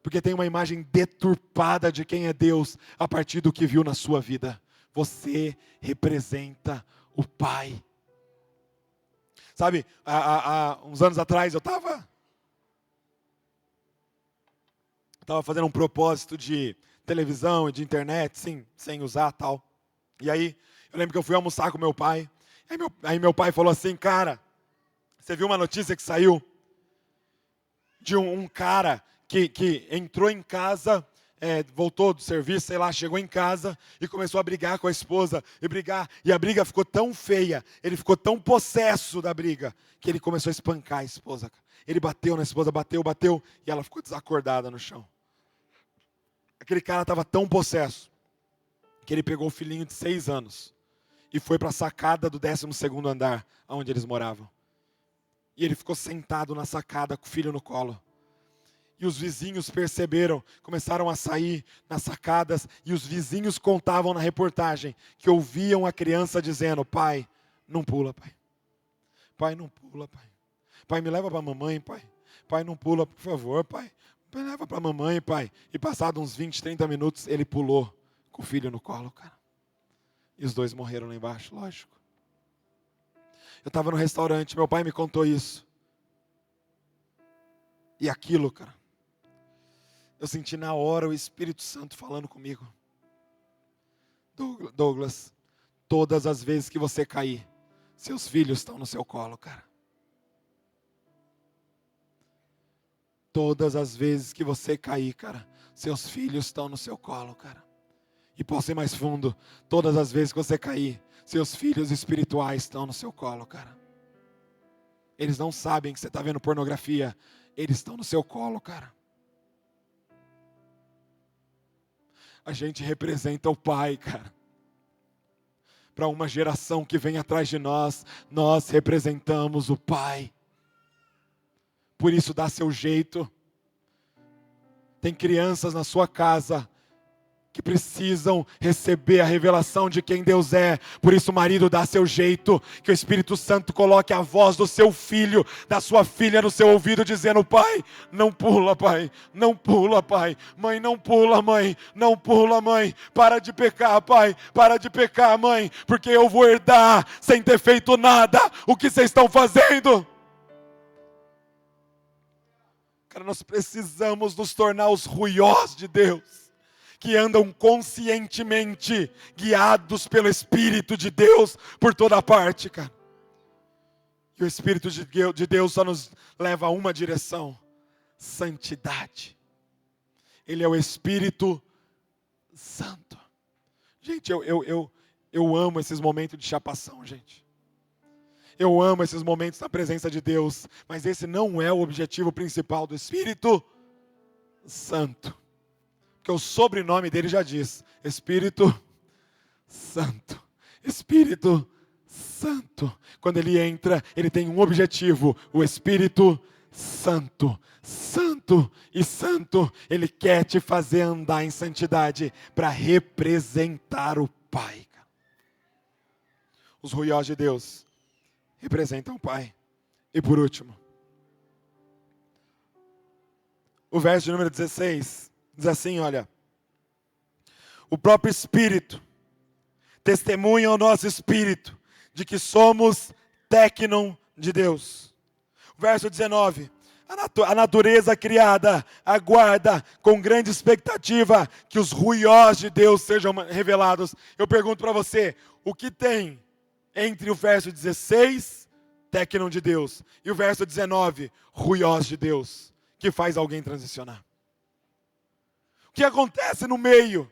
Porque tem uma imagem deturpada de quem é Deus a partir do que viu na sua vida. Você representa o Pai. Sabe, há uns anos atrás eu estava fazendo um propósito de televisão e de internet, sim, sem usar tal. E aí, eu lembro que eu fui almoçar com meu pai. Aí meu pai falou assim, cara, você viu uma notícia que saiu de um cara que entrou em casa voltou do serviço, sei lá, chegou em casa e começou a brigar com a esposa, e a briga ficou tão feia, ele ficou tão possesso da briga, que ele começou a espancar a esposa. Ele bateu na esposa, bateu, e ela ficou desacordada no chão. Aquele cara estava tão possesso, que ele pegou o filhinho de 6 anos, e foi para a sacada do 12º andar, onde eles moravam. E ele ficou sentado na sacada com o filho no colo. E os vizinhos perceberam, começaram a sair nas sacadas, e os vizinhos contavam na reportagem que ouviam a criança dizendo: pai, não pula, pai. Pai, não pula, pai. Pai, me leva para a mamãe, pai. Pai, não pula, por favor, pai. Pai, leva para a mamãe, pai. E passado uns 20, 30 minutos, ele pulou com o filho no colo, cara. E os dois morreram lá embaixo, lógico. Eu estava no restaurante, meu pai me contou isso. E aquilo, cara, eu senti na hora o Espírito Santo falando comigo. Douglas, todas as vezes que você cair, seus filhos estão no seu colo, cara. Todas as vezes que você cair, cara, seus filhos estão no seu colo, cara. E posso ir mais fundo, todas as vezes que você cair, seus filhos espirituais estão no seu colo, cara. Eles não sabem que você está vendo pornografia, eles estão no seu colo, cara. A gente representa o Pai, cara. Para uma geração que vem atrás de nós, nós representamos o Pai. Por isso dá seu jeito. Tem crianças na sua casa que precisam receber a revelação de quem Deus é. Por isso, marido, dá seu jeito, que o Espírito Santo coloque a voz do seu filho, da sua filha no seu ouvido, dizendo: pai, não pula, pai, não pula, pai, mãe, não pula, mãe, não pula, mãe, para de pecar, pai, para de pecar, mãe, porque eu vou herdar, sem ter feito nada, o que vocês estão fazendo. Cara, nós precisamos nos tornar os ruiós de Deus, que andam conscientemente, guiados pelo Espírito de Deus por toda parte, cara. E o Espírito de Deus só nos leva a uma direção: santidade. Ele é o Espírito Santo. Gente, eu amo esses momentos de chapação, gente. Eu amo esses momentos na presença de Deus, mas esse não é o objetivo principal do Espírito Santo. Porque o sobrenome dele já diz: Espírito Santo. Espírito Santo. Quando ele entra, ele tem um objetivo: o Espírito Santo. Santo e santo. Ele quer te fazer andar em santidade para representar o Pai. Os ruiós de Deus representam o Pai. E por último, o verso de número 16 diz assim, olha: o próprio Espírito testemunha ao nosso espírito de que somos tecnon de Deus. O verso 19: a natureza criada aguarda com grande expectativa que os ruiós de Deus sejam revelados. Eu pergunto para você, o que tem entre o verso 16, tecnon de Deus, e o verso 19, ruiós de Deus, que faz alguém transicionar? O que acontece no meio,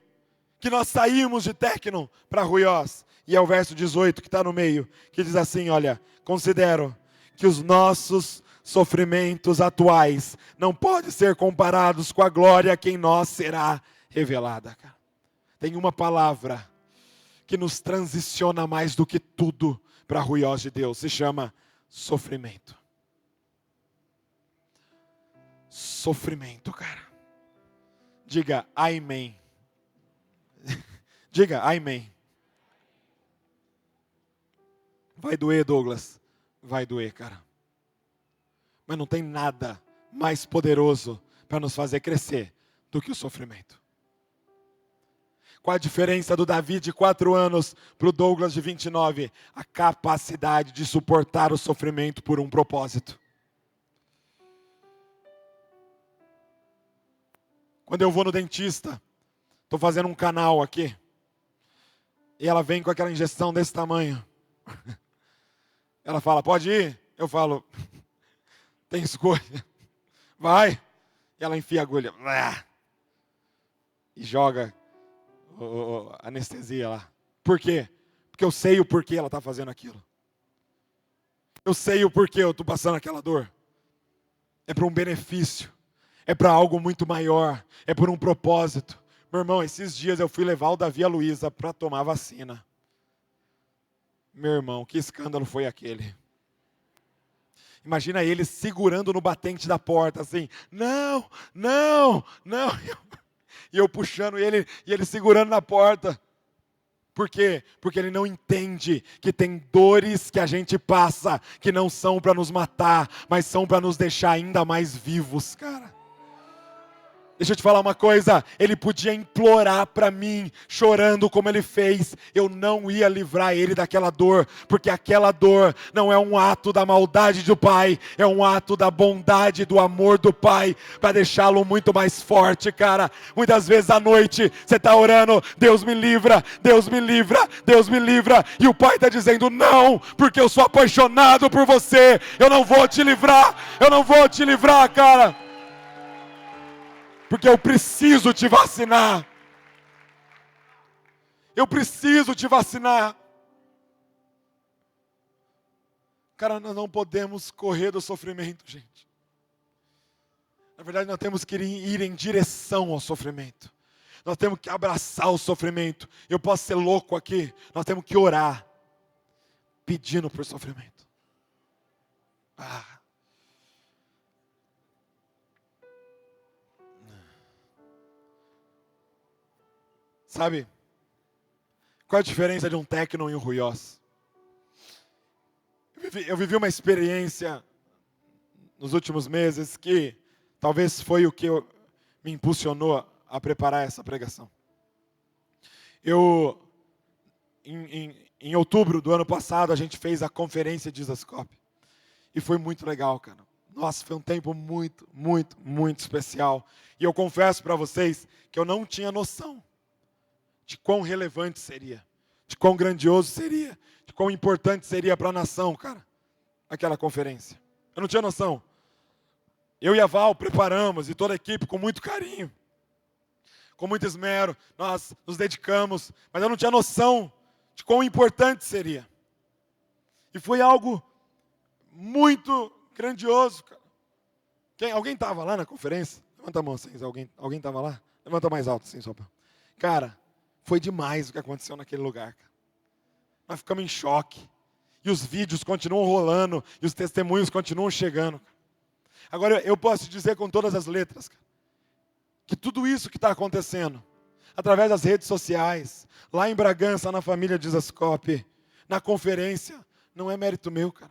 que nós saímos de tecnon para ruiós? E é o verso 18 que está no meio, que diz assim, olha: considero que os nossos sofrimentos atuais não podem ser comparados com a glória que em nós será revelada. Tem uma palavra que nos transiciona mais do que tudo para ruiós de Deus, se chama sofrimento. Sofrimento, cara. Diga amém. Diga amém. Vai doer, Douglas? Vai doer, cara. Mas não tem nada mais poderoso para nos fazer crescer do que o sofrimento. Qual a diferença do Davi de 4 anos para o Douglas de 29? A capacidade de suportar o sofrimento por um propósito. Quando eu vou no dentista, estou fazendo um canal aqui, e ela vem com aquela injeção desse tamanho. Ela fala, pode ir? Eu falo, tem escolha. Vai. E ela enfia a agulha. e joga a anestesia lá. Por quê? Porque eu sei o porquê ela está fazendo aquilo. Eu sei o porquê eu estou passando aquela dor. É para um benefício. É para algo muito maior. É por um propósito. Meu irmão, esses dias eu fui levar o Davi e a Luísa para tomar vacina. Meu irmão, que escândalo foi aquele? Imagina ele segurando no batente da porta, assim, não, não, não. E eu puxando ele, e ele segurando na porta. Por quê? Porque ele não entende que tem dores que a gente passa, que não são para nos matar, mas são para nos deixar ainda mais vivos, cara. Deixa eu te falar uma coisa, ele podia implorar para mim, chorando como ele fez, eu não ia livrar ele daquela dor, porque aquela dor não é um ato da maldade do Pai, é um ato da bondade, do amor do Pai, para deixá-lo muito mais forte, cara. Muitas vezes à noite, você está orando, Deus me livra, Deus me livra, Deus me livra, e o Pai está dizendo, não, porque eu sou apaixonado por você, eu não vou te livrar, cara. Porque eu preciso te vacinar. Eu preciso te vacinar. Cara, nós não podemos correr do sofrimento, gente. Na verdade, nós temos que ir em direção ao sofrimento. Nós temos que abraçar o sofrimento. Eu posso ser louco aqui. Nós temos que orar, pedindo por sofrimento. Sabe? Qual a diferença de um técno e um ruiós? Eu vivi uma experiência nos últimos meses que talvez foi o que me impulsionou a preparar essa pregação. Em outubro do ano passado, a gente fez a conferência de Isascope. E foi muito legal, cara. Nossa, foi um tempo muito, muito, muito especial. E eu confesso para vocês que eu não tinha noção de quão relevante seria, de quão grandioso seria, de quão importante seria para a nação, cara, aquela conferência. Eu não tinha noção. Eu e a Val preparamos, e toda a equipe com muito carinho, com muito esmero, nós nos dedicamos, mas eu não tinha noção de quão importante seria. E foi algo muito grandioso, cara. Alguém estava lá na conferência? Levanta a mão assim, alguém estava lá? Levanta mais alto assim, só para... Cara, foi demais o que aconteceu naquele lugar, cara. Nós ficamos em choque. E os vídeos continuam rolando, e os testemunhos continuam chegando. Agora, eu posso te dizer com todas as letras, cara, que tudo isso que está acontecendo, através das redes sociais, lá em Bragança, na família de Isascope, na conferência, não é mérito meu, cara.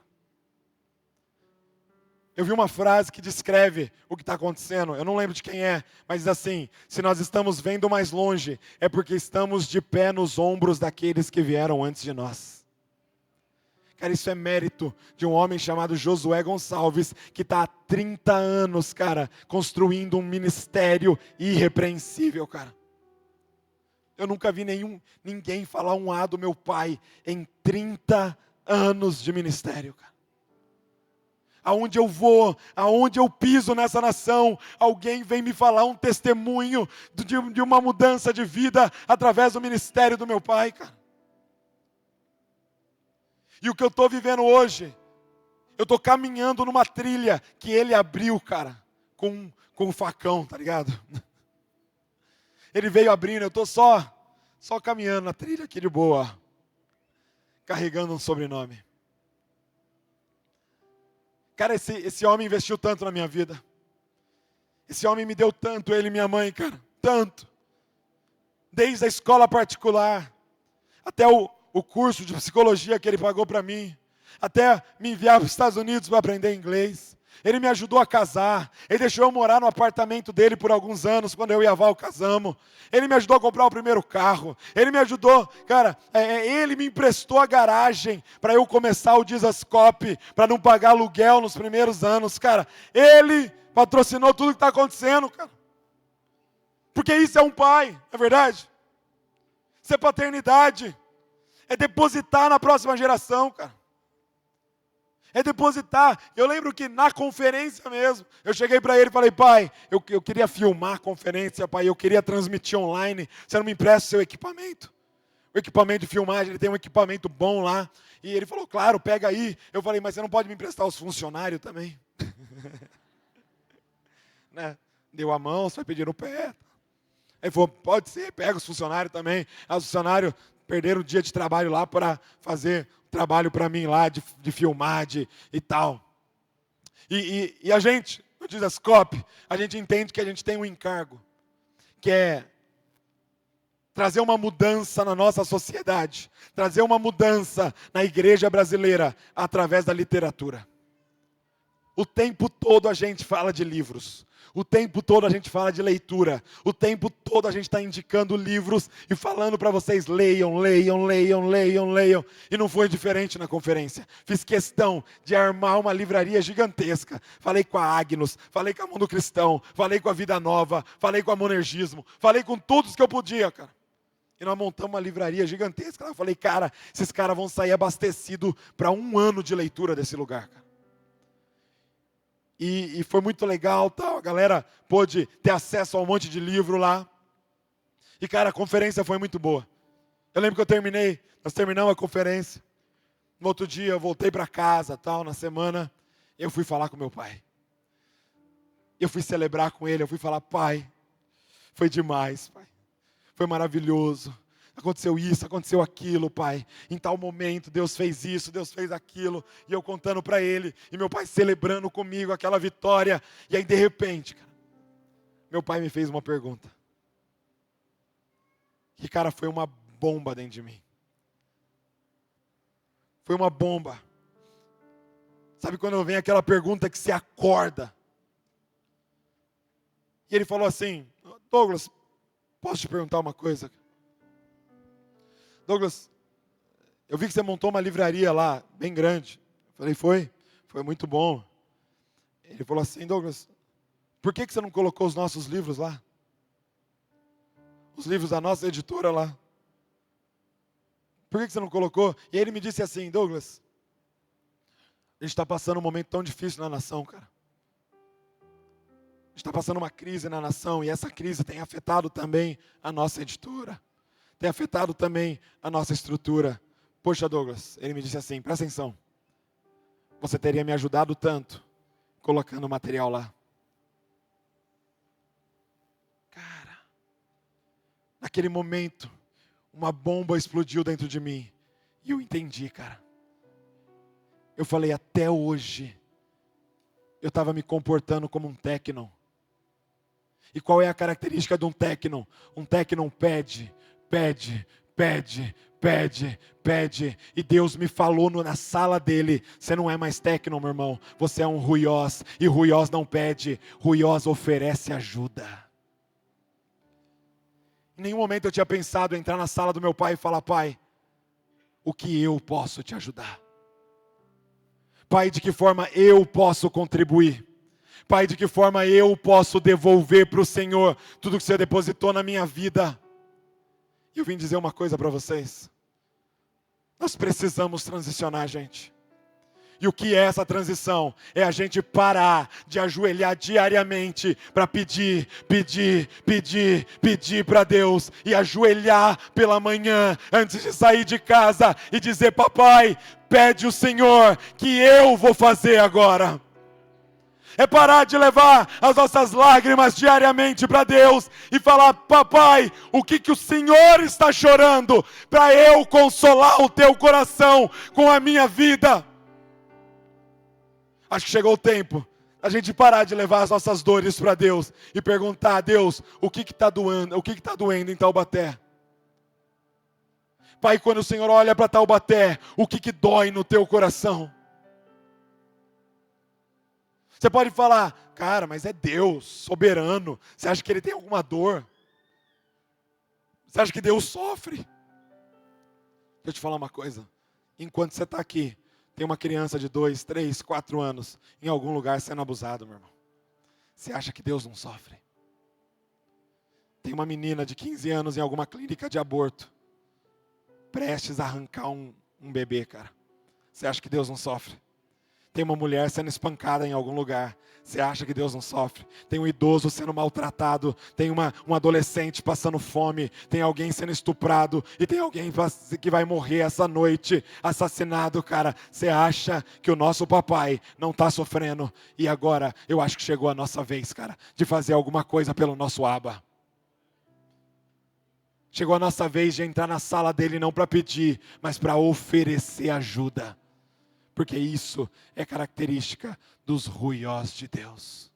Eu vi uma frase que descreve o que está acontecendo, eu não lembro de quem é, mas diz assim, se nós estamos vendo mais longe, é porque estamos de pé nos ombros daqueles que vieram antes de nós. Cara, isso é mérito de um homem chamado Josué Gonçalves, que está há 30 anos, cara, construindo um ministério irrepreensível, cara. Eu nunca vi ninguém falar um A do meu pai em 30 anos de ministério, cara. Aonde eu vou, aonde eu piso nessa nação, alguém vem me falar um testemunho de uma mudança de vida através do ministério do meu pai, cara. E o que eu estou vivendo hoje, eu estou caminhando numa trilha que ele abriu, cara, com um facão, tá ligado? Ele veio abrindo, eu estou só caminhando na trilha aqui de boa, carregando um sobrenome. Cara, esse homem investiu tanto na minha vida. Esse homem me deu tanto, ele e minha mãe, cara, tanto. Desde a escola particular, até o curso de psicologia que ele pagou para mim, até me enviar para os Estados Unidos para aprender inglês. Ele me ajudou a casar, ele deixou eu morar no apartamento dele por alguns anos, quando eu e a Val casamos. Ele me ajudou a comprar o primeiro carro, ele me ajudou, cara, ele me emprestou a garagem para eu começar o Isascope, para não pagar aluguel nos primeiros anos, cara. Ele patrocinou tudo que está acontecendo, cara. Porque isso é um pai, não é verdade? Isso é paternidade, é depositar na próxima geração, cara. É depositar. Eu lembro que na conferência mesmo, eu cheguei para ele e falei, pai, eu queria filmar a conferência, pai, eu queria transmitir online. Você não me empresta o seu equipamento? O equipamento de filmagem, ele tem um equipamento bom lá. E ele falou, claro, pega aí. Eu falei, mas você não pode me emprestar os funcionários também? Né? Deu a mão, você vai pedir no pé. Ele falou, pode ser, pega os funcionários também. Aí os funcionários perderam o dia de trabalho lá para fazer trabalho para mim lá, de filmar e tal. E a gente, no Dizascope, a gente entende que a gente tem um encargo, que é trazer uma mudança na nossa sociedade, trazer uma mudança na igreja brasileira através da literatura. O tempo todo a gente fala de livros, o tempo todo a gente fala de leitura, o tempo todo a gente está indicando livros e falando para vocês, leiam, leiam, leiam, leiam, leiam. E não foi diferente na conferência. Fiz questão de armar uma livraria gigantesca. Falei com a Agnus, falei com a Mundo Cristão, falei com a Vida Nova, falei com a Monergismo, falei com todos que eu podia, cara. E nós montamos uma livraria gigantesca. Eu falei, cara, esses caras vão sair abastecidos para 1 ano de leitura desse lugar, cara. E foi muito legal, tal. A galera pôde ter acesso a um monte de livro lá. E, cara, a conferência foi muito boa. Eu lembro que nós terminamos a conferência. No outro dia, eu voltei para casa, tal, na semana. Eu fui falar com meu pai. Eu fui celebrar com ele, eu fui falar, pai, foi demais, pai. Foi maravilhoso. Aconteceu isso, aconteceu aquilo, pai. Em tal momento, Deus fez isso, Deus fez aquilo. E eu contando para ele. E meu pai celebrando comigo aquela vitória. E aí, de repente, cara, meu pai me fez uma pergunta. Que, cara, foi uma bomba dentro de mim. Foi uma bomba. Sabe quando vem aquela pergunta que se acorda? E ele falou assim, Douglas, posso te perguntar uma coisa? Douglas, eu vi que você montou uma livraria lá, bem grande. Eu falei, foi muito bom. Ele falou assim, Douglas, por que você não colocou os nossos livros lá? Os livros da nossa editora lá. Por que você não colocou? E aí ele me disse assim, Douglas, a gente está passando um momento tão difícil na nação, cara. A gente está passando uma crise na nação e essa crise tem afetado também a nossa editora. Tem afetado também a nossa estrutura. Poxa, Douglas, ele me disse assim, presta atenção. Você teria me ajudado tanto colocando o material lá. Cara, naquele momento, uma bomba explodiu dentro de mim. E eu entendi, cara. Eu falei, até hoje, eu estava me comportando como um técnon. E qual é a característica de um técnon? Um técnon pede. E Deus me falou na sala dele, você não é mais técnico, meu irmão, você é um ruiós, e ruiós não pede, ruiós oferece ajuda. Em nenhum momento eu tinha pensado em entrar na sala do meu pai e falar, pai, o que eu posso te ajudar? Pai, de que forma eu posso contribuir? Pai, de que forma eu posso devolver para o Senhor tudo que você depositou na minha vida? E eu vim dizer uma coisa para vocês. Nós precisamos transicionar, gente. E o que é essa transição? É a gente parar de ajoelhar diariamente para pedir para Deus. E ajoelhar pela manhã, antes de sair de casa, e dizer, papai, pede o Senhor, que eu vou fazer agora. É parar de levar as nossas lágrimas diariamente para Deus e falar, papai, o que o Senhor está chorando para eu consolar o teu coração com a minha vida? Acho que chegou o tempo a gente parar de levar as nossas dores para Deus e perguntar a Deus, o que está doendo, o que está doendo em Taubaté? Pai, quando o Senhor olha para Taubaté, o que dói no teu coração? Você pode falar, cara, mas é Deus, soberano. Você acha que Ele tem alguma dor? Você acha que Deus sofre? Deixa eu te falar uma coisa. Enquanto você está aqui, tem uma criança de 2, 3, 4 anos em algum lugar sendo abusado, meu irmão. Você acha que Deus não sofre? Tem uma menina de 15 anos em alguma clínica de aborto, prestes a arrancar um bebê, cara. Você acha que Deus não sofre? Tem uma mulher sendo espancada em algum lugar. Você acha que Deus não sofre? Tem um idoso sendo maltratado, tem um adolescente passando fome, tem alguém sendo estuprado, e tem alguém que vai morrer essa noite, assassinado, cara. Você acha que o nosso papai não está sofrendo? E agora, eu acho que chegou a nossa vez, cara, de fazer alguma coisa pelo nosso Abba. Chegou a nossa vez de entrar na sala dele não para pedir, mas para oferecer ajuda. Porque isso é característica dos ruiós de Deus.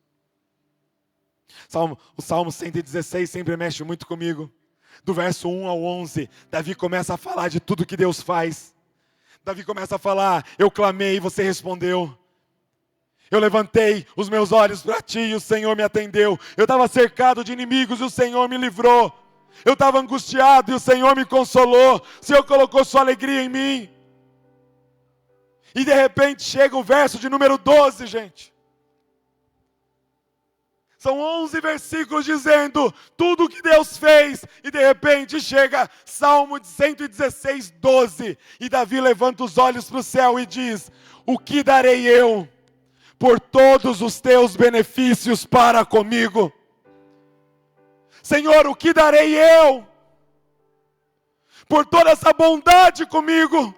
O Salmo 116 sempre mexe muito comigo. Do verso 1 ao 11, Davi começa a falar de tudo que Deus faz. Davi começa a falar: eu clamei e você respondeu. Eu levantei os meus olhos para ti e o Senhor me atendeu. Eu estava cercado de inimigos e o Senhor me livrou. Eu estava angustiado e o Senhor me consolou. O Senhor colocou sua alegria em mim. E de repente chega o verso de número 12, gente. São 11 versículos dizendo tudo o que Deus fez. E de repente chega Salmo 116, 12. E Davi levanta os olhos para o céu e diz: o que darei eu por todos os teus benefícios para comigo? Senhor, o que darei eu por toda essa bondade comigo?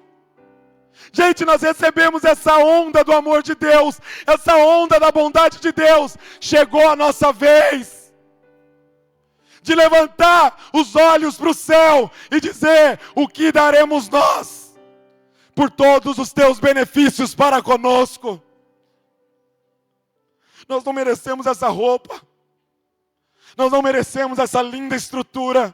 Gente, nós recebemos essa onda do amor de Deus, essa onda da bondade de Deus. Chegou a nossa vez de levantar os olhos para o céu e dizer: o que daremos nós por todos os teus benefícios para conosco? Nós não merecemos essa roupa, nós não merecemos essa linda estrutura,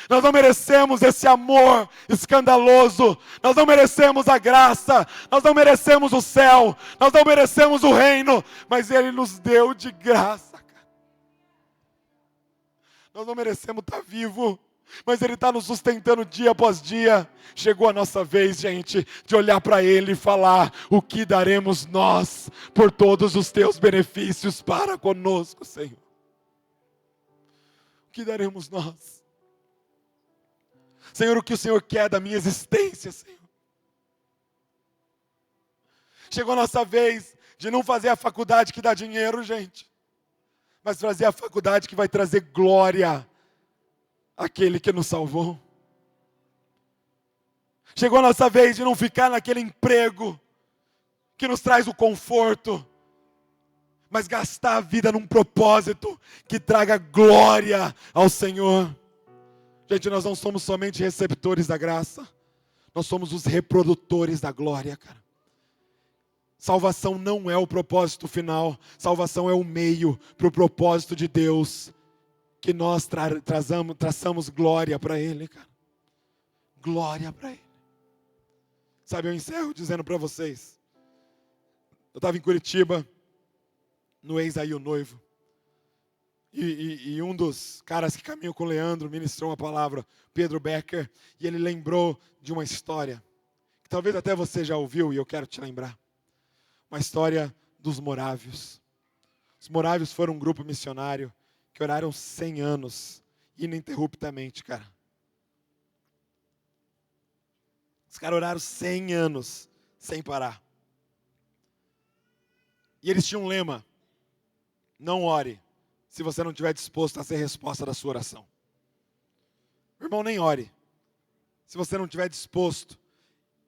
nós não merecemos esse amor escandaloso, nós não merecemos a graça, nós não merecemos o céu, nós não merecemos o reino, mas Ele nos deu de graça, cara. Nós não merecemos estar vivo, mas Ele está nos sustentando dia após dia. Chegou a nossa vez, gente, de olhar para Ele e falar: o que daremos nós por todos os teus benefícios para conosco, Senhor? O que daremos nós? Senhor, o que o Senhor quer da minha existência, Senhor? Chegou a nossa vez de não fazer a faculdade que dá dinheiro, gente, mas fazer a faculdade que vai trazer glória àquele que nos salvou. Chegou a nossa vez de não ficar naquele emprego que nos traz o conforto, mas gastar a vida num propósito que traga glória ao Senhor. Gente, nós não somos somente receptores da graça, nós somos os reprodutores da glória, cara. Salvação não é o propósito final, salvação é o meio para o propósito de Deus, que nós traçamos glória para Ele, cara. Glória para Ele. Sabe, eu encerro dizendo para vocês, eu estava em Curitiba, no Eis Aí o Noivo, e um dos caras que caminham com o Leandro ministrou uma palavra, Pedro Becker, e ele lembrou de uma história, que talvez até você já ouviu, e eu quero te lembrar. Uma história dos morávios. Os morávios foram um grupo missionário que oraram 100 anos, ininterruptamente, cara. Os caras oraram 100 anos, sem parar. E eles tinham um lema: não ore se você não estiver disposto a ser resposta da sua oração. Irmão, nem ore se você não estiver disposto,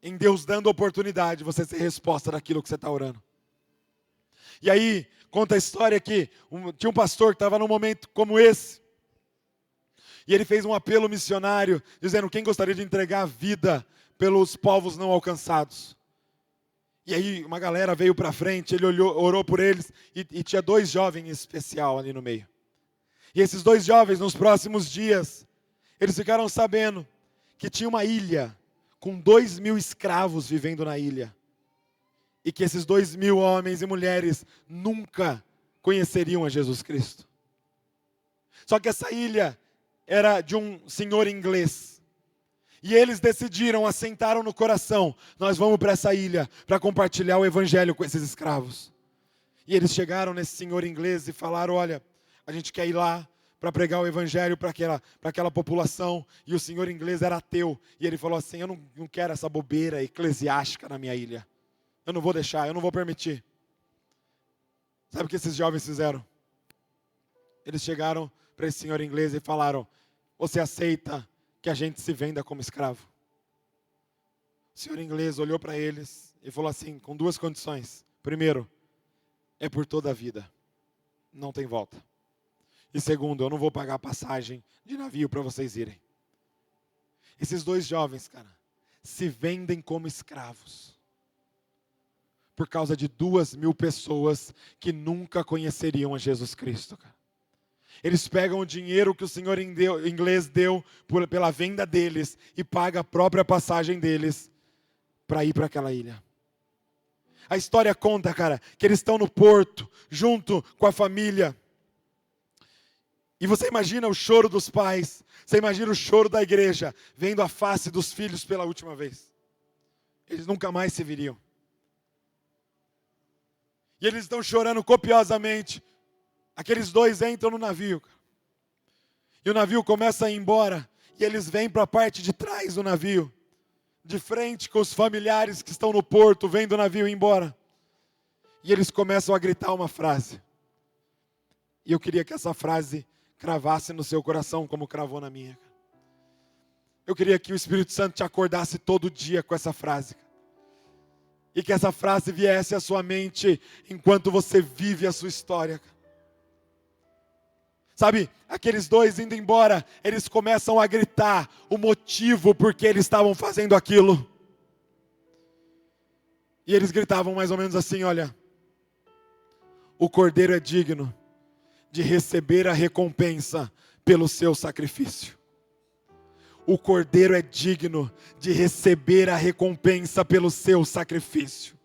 em Deus dando oportunidade, você ser resposta daquilo que você está orando. E aí, conta a história que tinha um pastor que estava num momento como esse, e ele fez um apelo missionário, dizendo: quem gostaria de entregar a vida pelos povos não alcançados? E aí uma galera veio para frente, ele orou por eles, e tinha 2 jovens em especial ali no meio. E esses 2 jovens, nos próximos dias, eles ficaram sabendo que tinha uma ilha com 2.000 escravos vivendo na ilha. E que esses 2.000 homens e mulheres nunca conheceriam a Jesus Cristo. Só que essa ilha era de um senhor inglês. E eles decidiram, assentaram no coração: nós vamos para essa ilha para compartilhar o evangelho com esses escravos. E eles chegaram nesse senhor inglês e falaram: olha, a gente quer ir lá para pregar o evangelho para aquela população. E o senhor inglês era ateu. E ele falou assim: eu não quero essa bobeira eclesiástica na minha ilha. Eu não vou deixar, eu não vou permitir. Sabe o que esses jovens fizeram? Eles chegaram para esse senhor inglês e falaram: você aceita que a gente se venda como escravo? O senhor inglês olhou para eles e falou assim, com duas condições. Primeiro, é por toda a vida, não tem volta. E segundo, eu não vou pagar passagem de navio para vocês irem. Esses dois jovens, cara, se vendem como escravos. Por causa de 2.000 pessoas que nunca conheceriam a Jesus Cristo, cara. Eles pegam o dinheiro que o senhor inglês deu pela venda deles e paga a própria passagem deles para ir para aquela ilha. A história conta, cara, que eles estão no porto, junto com a família. E você imagina o choro dos pais, você imagina o choro da igreja, vendo a face dos filhos pela última vez. Eles nunca mais se viriam. E eles estão chorando copiosamente. Aqueles dois entram no navio. E o navio começa a ir embora. E eles vêm para a parte de trás do navio. De frente com os familiares que estão no porto, vendo o navio ir embora. E eles começam a gritar uma frase. E eu queria que essa frase cravasse no seu coração como cravou na minha. Eu queria que o Espírito Santo te acordasse todo dia com essa frase. E que essa frase viesse à sua mente enquanto você vive a sua história. Sabe, aqueles dois indo embora, eles começam a gritar o motivo por que eles estavam fazendo aquilo. E eles gritavam mais ou menos assim, olha: o cordeiro é digno de receber a recompensa pelo seu sacrifício. O cordeiro é digno de receber a recompensa pelo seu sacrifício.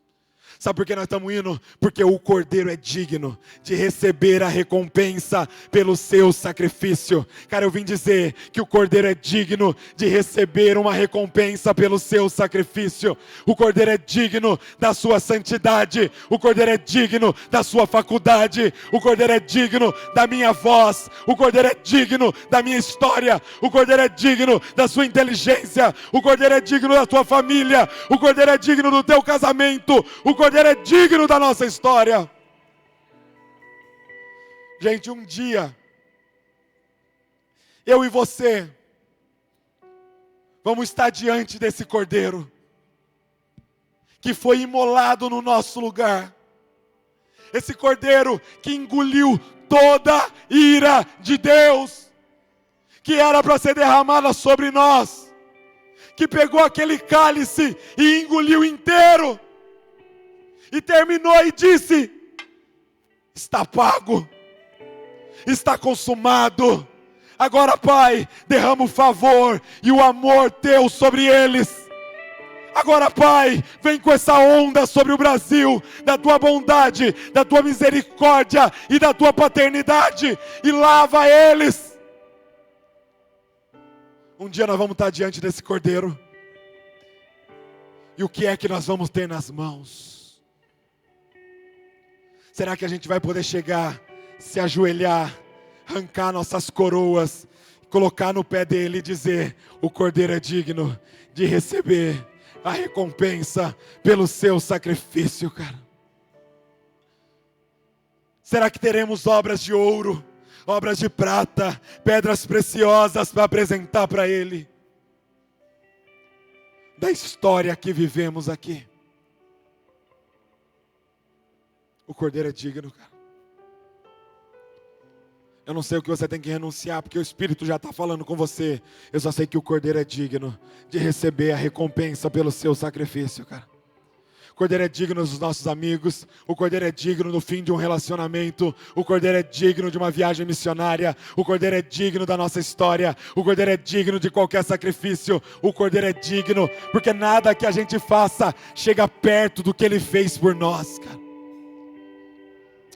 Sabe por que nós estamos indo? Porque o cordeiro é digno de receber a recompensa pelo seu sacrifício. Cara, eu vim dizer que o cordeiro é digno de receber uma recompensa pelo seu sacrifício. O cordeiro é digno da sua santidade. O cordeiro é digno da sua faculdade. O cordeiro é digno da minha voz. O cordeiro é digno da minha história. O cordeiro é digno da sua inteligência. O cordeiro é digno da tua família. O cordeiro é digno do teu casamento. O cordeiro é digno da nossa história. Gente, um dia eu e você vamos estar diante desse cordeiro que foi imolado no nosso lugar. Esse cordeiro que engoliu toda a ira de Deus, que era para ser derramada sobre nós, que pegou aquele cálice e engoliu inteiro. E terminou e disse: está pago, está consumado. Agora, Pai, derrama o favor e o amor teu sobre eles. Agora, Pai, vem com essa onda sobre o Brasil, da tua bondade, da tua misericórdia e da tua paternidade, e lava eles. Um dia nós vamos estar diante desse cordeiro. E o que é que nós vamos ter nas mãos? Será que a gente vai poder chegar, se ajoelhar, arrancar nossas coroas, colocar no pé dele e dizer: o cordeiro é digno de receber a recompensa pelo seu sacrifício, cara? Será que teremos obras de ouro, obras de prata, pedras preciosas para apresentar para ele? Da história que vivemos aqui. O cordeiro é digno, cara. Eu não sei o que você tem que renunciar, porque o Espírito já está falando com você. Eu só sei que o cordeiro é digno de receber a recompensa pelo seu sacrifício, cara. O cordeiro é digno dos nossos amigos. O cordeiro é digno do fim de um relacionamento. O cordeiro é digno de uma viagem missionária. O cordeiro é digno da nossa história. O cordeiro é digno de qualquer sacrifício. O cordeiro é digno, porque nada que a gente faça chega perto do que ele fez por nós, cara.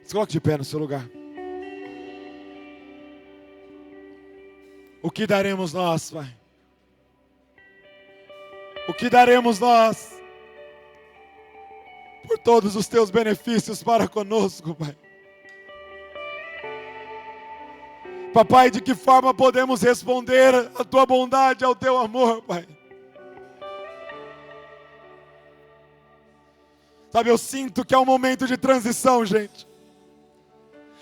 Se coloque de pé no seu lugar. O que daremos nós, Pai? O que daremos nós por todos os teus benefícios para conosco, Pai? Papai, de que forma podemos responder à tua bondade, ao teu amor, Pai? Sabe, eu sinto que é um momento de transição, gente.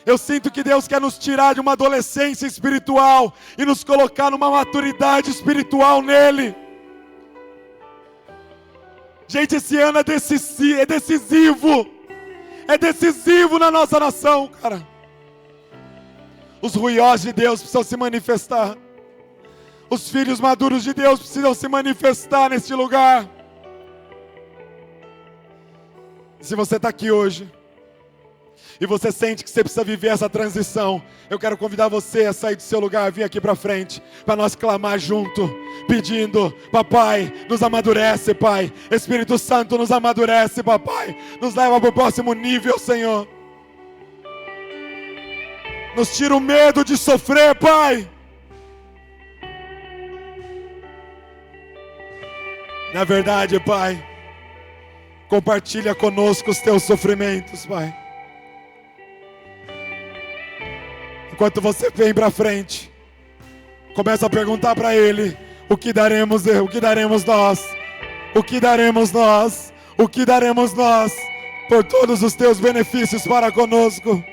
Eu sinto que Deus quer nos tirar de uma adolescência espiritual e nos colocar numa maturidade espiritual nele. Gente, esse ano é decisivo. É decisivo na nossa nação, cara. Os ruiós de Deus precisam se manifestar. Os filhos maduros de Deus precisam se manifestar neste lugar. Se você está aqui hoje e você sente que você precisa viver essa transição, eu quero convidar você a sair do seu lugar, vir aqui para frente, para nós clamar junto, pedindo: papai, nos amadurece, pai. Espírito Santo, nos amadurece, papai. Nos leva para o próximo nível, Senhor. Nos tira o medo de sofrer, pai. Na verdade, pai, compartilha conosco os teus sofrimentos, pai. Enquanto você vem para frente, começa a perguntar para Ele: o que daremos nós? O que daremos nós? O que daremos nós por todos os teus benefícios para conosco?